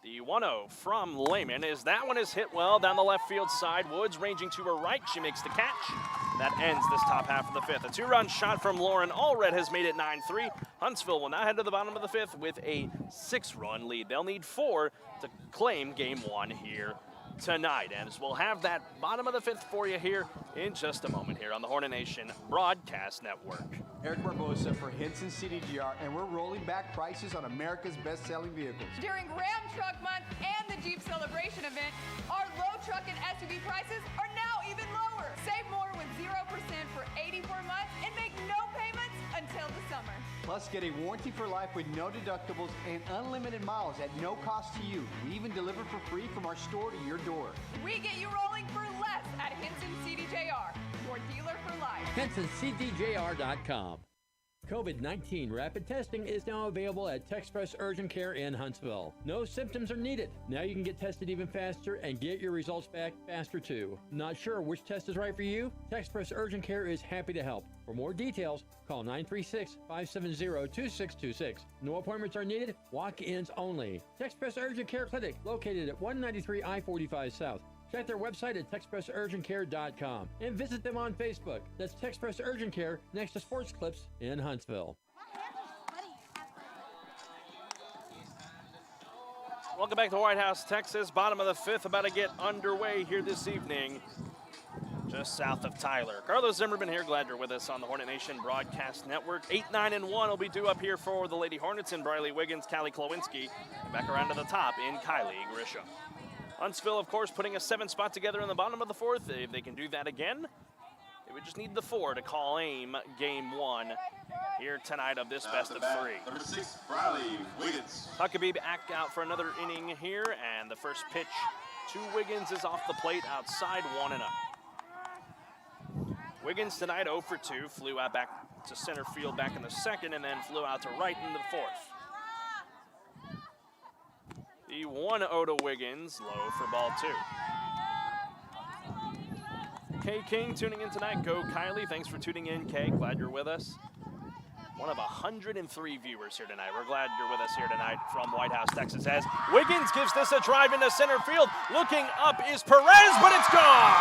The 1-0 from Lehman is that one is hit well down the left field side. Woods ranging to her right. She makes the catch. That ends this top half of the 5th. A 2-run shot from Lauren Allred has made it 9-3. Huntsville will now head to the bottom of the 5th with a 6-run lead. They'll need 4 to claim game 1 here tonight. And we'll have that bottom of the 5th for you here in just a moment here on the Hornet Nation Broadcast Network. Eric Barbosa for Henson CDGR, and we're rolling back prices on America's best-selling vehicles. During Ram Truck Month and the Jeep Celebration event, our low truck and SUV prices are now even lower. Save more with 0% for 84 months and make no payments until the summer. Plus, get a warranty for life with no deductibles and unlimited miles at no cost to you. We even deliver for free from our store to your door. We get you rolling for less at Henson CDJR, your dealer for life. HensonCDJR.com. COVID-19 rapid testing is now available at Texpress Urgent Care in Huntsville. No symptoms are needed. Now you can get tested even faster and get your results back faster too. Not sure which test is right for you? Texpress Urgent Care is happy to help. For more details, call 936-570-2626. No appointments are needed, walk-ins only. Texpress Urgent Care Clinic, located at 193 I-45 South. Check their website at TexpressUrgentCare.com and visit them on Facebook. That's Texpress Urgent Care next to Sports Clips in Huntsville. Welcome back to White House, Texas. Bottom of the 5th about to get underway here this evening, just south of Tyler. Carlos Zimmermann here. Glad you're with us on the Hornet Nation Broadcast Network. 8-9-1 will be due up here for the Lady Hornets in Briley Wiggins, Callie Klowinski, and back around to the top in Kylie Grisham. Huntsville, of course, putting a 7 spot together in the bottom of the 4th. If they can do that again, they would just need the 4 to call aim game 1 here tonight of this best of 3. Number 6, Briley Wiggins. Huckabee back out for another inning here, and the first pitch to Wiggins is off the plate outside 1-0. Wiggins tonight 0 for 2, flew out back to center field back in the 2nd, and then flew out to right in the 4th. The 1-0 to Wiggins, low for ball 2. Kay King tuning in tonight. Go Kylie. Thanks for tuning in, Kay. Glad you're with us. One of 103 viewers here tonight. We're glad you're with us here tonight from White House, Texas, as Wiggins gives this a drive into center field. Looking up is Perez, but it's gone!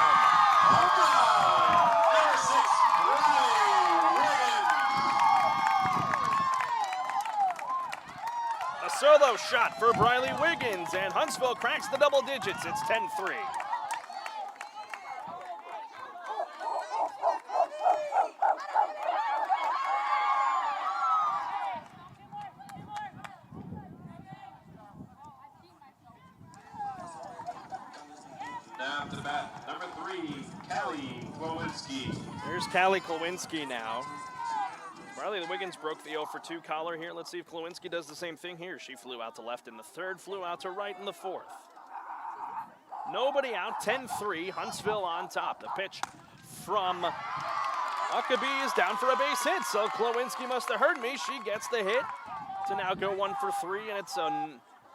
Number 6, Briley Wiggins. A solo shot for Briley Wiggins, and Huntsville cracks the double digits. It's 10-3. Now to the bat, number 3, Callie Klowinski. Here's Callie Klowinski now. Briley Wiggins broke the 0 for 2 collar here. Let's see if Klowinski does the same thing here. She flew out to left in the 3rd, flew out to right in the 4th. Nobody out, 10-3, Huntsville on top. The pitch from Huckabee is down for a base hit, so Klowinski must have heard me. She gets the hit to now go 1 for 3, and it's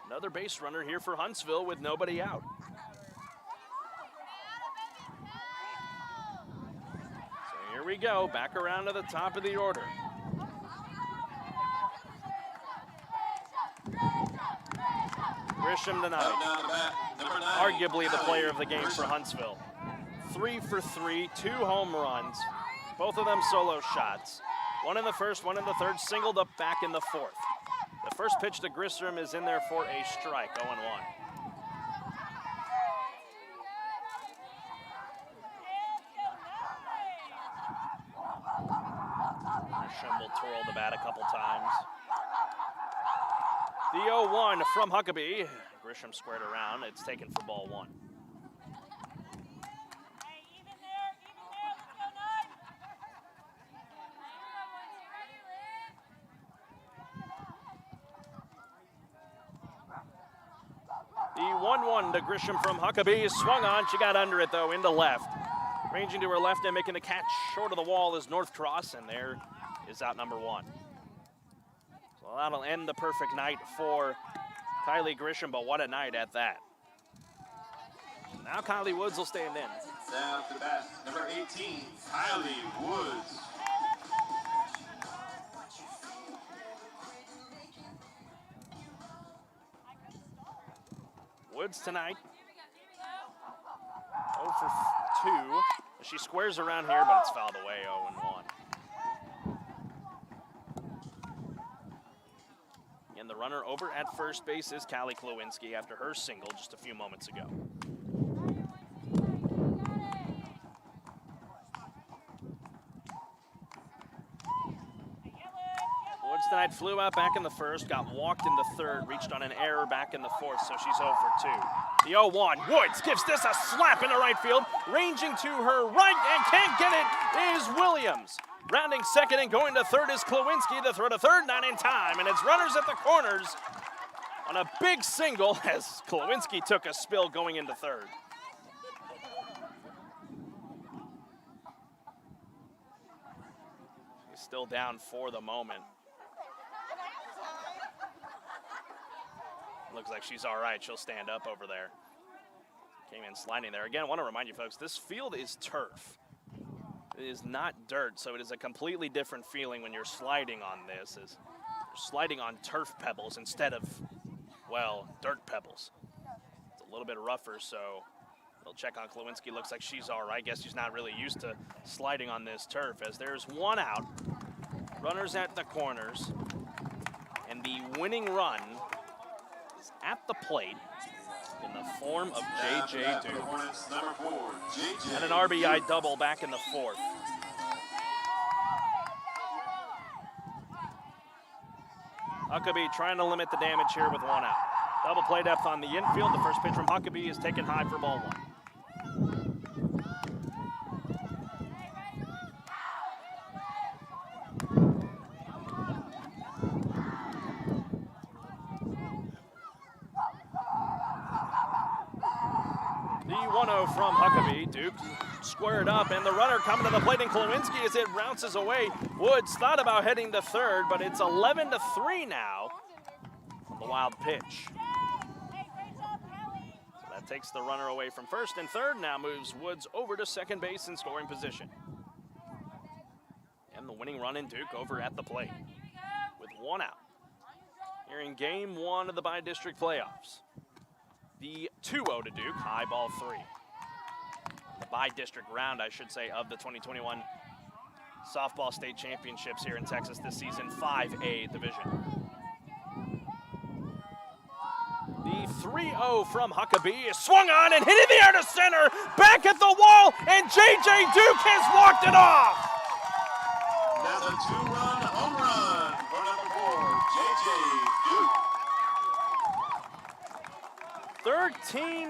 another base runner here for Huntsville with nobody out. So here we go, back around to the top of the order. Grisham tonight, arguably the player of the game for Huntsville. 3 for 3, 2 home runs, both of them solo shots. One in the 1st, one in the 3rd, singled up back in the 4th. The first pitch to Grisham is in there for a strike, 0-1. Grisham will twirl the bat a couple times. The 0-1 from Huckabee. Grisham squared around. It's taken for ball 1. The 1-1 to Grisham from Huckabee is swung on. She got under it, though, into left. Ranging to her left and making the catch short of the wall is Northcross, and there is out number 1. So that'll end the perfect night for Kylie Grisham, but what a night at that. Now Kylie Woods will stand in. Down to bat, number 18, Kylie Woods. Woods tonight, 0 for 2. She squares around here, but it's fouled away, 0-1. And the runner over at first base is Callie Klowinski after her single just a few moments ago. Woods tonight flew out back in the first, got walked in the third, reached on an error back in the fourth, so she's 0 for 2. The 0-1, Woods gives this a slap into right field, ranging to her right and can't get it is Williams. Rounding second and going to third is Klowinski. The throw to third, not in time, and it's runners at the corners on a big single as Klowinski took a spill going into third. She's still down for the moment. Looks like she's all right. She'll stand up over there. Came in sliding there. Again, I want to remind you folks, this field is turf. It is not dirt, so it is a completely different feeling when you're sliding on this. You're sliding on turf pebbles instead of, well, dirt pebbles. It's a little bit rougher, so they'll check on Klowinski. Looks like she's all right. Guess she's not really used to sliding on this turf, as there's one out. Runners at the corners, and the winning run is at the plate in the form of J.J. Duke. Hornets, number 4, J.J. And an RBI double back in the fourth. Huckabee trying to limit the damage here with one out. Double play depth on the infield. The first pitch from Huckabee is taken high for ball 1. From Huckabee. Duke squared up, and the runner coming to the plate, and Klowinski as it bounces away. Woods thought about heading to third, but it's 11-3 now on the wild pitch. So that takes the runner away from first, and third now moves Woods over to second base in scoring position. And the winning run in Duke over at the plate with one out. Here in game 1 of the bi-district playoffs. The 2-0 to Duke, high ball 3. The bi-district round, I should say, of the 2021 softball state championships here in Texas this season, 5A division. The 3-0 from Huckabee is swung on and hit in the air to center, back at the wall, and J.J. Duke has walked it off. Now the 2-run home run for number 4, J.J. Duke.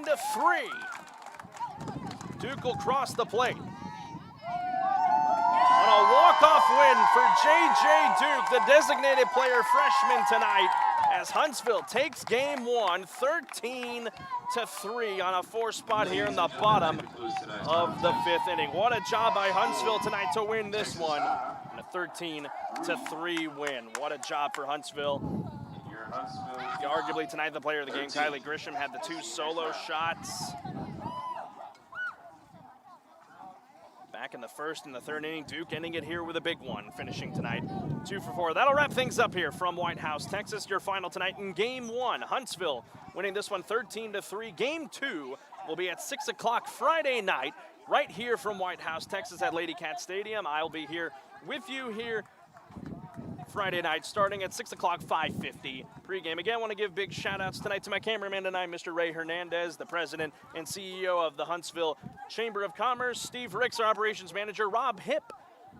13-3. Duke will cross the plate. On a walk-off win for J.J. Duke, the designated player freshman tonight, as Huntsville takes game 1, 13-3 on a 4 spot here in the bottom of the 5th inning. What a job by Huntsville tonight to win this one. And a 13-3 win. What a job for Huntsville. Arguably tonight the player of the game, Kylie Grisham, had the 2 solo shots. Back in the first and the third inning, Duke ending it here with a big one, finishing tonight 2 for 4. That'll wrap things up here from White House, Texas. Your final tonight in game 1. Huntsville winning this one 13-3. Game 2 will be at 6 o'clock Friday night, right here from White House, Texas at Lady Cat Stadium. I'll be here with you here Friday night, starting at 6 o'clock, 5:50 pregame. Again, I want to give big shout-outs tonight to my cameraman tonight, Mr. Ray Hernandez, the president and CEO of the Huntsville Chamber of Commerce, Steve Ricks, our operations manager, Rob Hipp,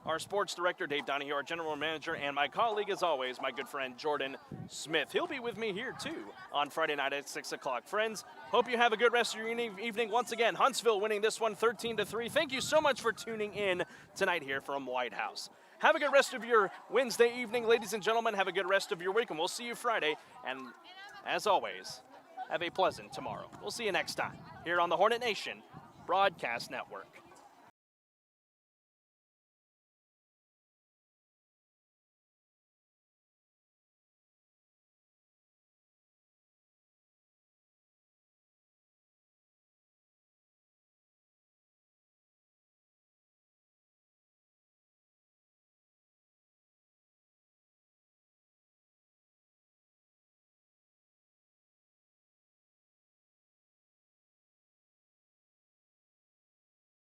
our sports director, Dave Donahue, our general manager, and my colleague, as always, my good friend, Jordan Smith. He'll be with me here, too, on Friday night at 6 o'clock. Friends, hope you have a good rest of your evening. Once again, Huntsville winning this one 13-3. Thank you so much for tuning in tonight here from White House. Have a good rest of your Wednesday evening, ladies and gentlemen. Have a good rest of your week, and we'll see you Friday. And, as always, have a pleasant tomorrow. We'll see you next time here on the Hornet Nation Broadcast Network.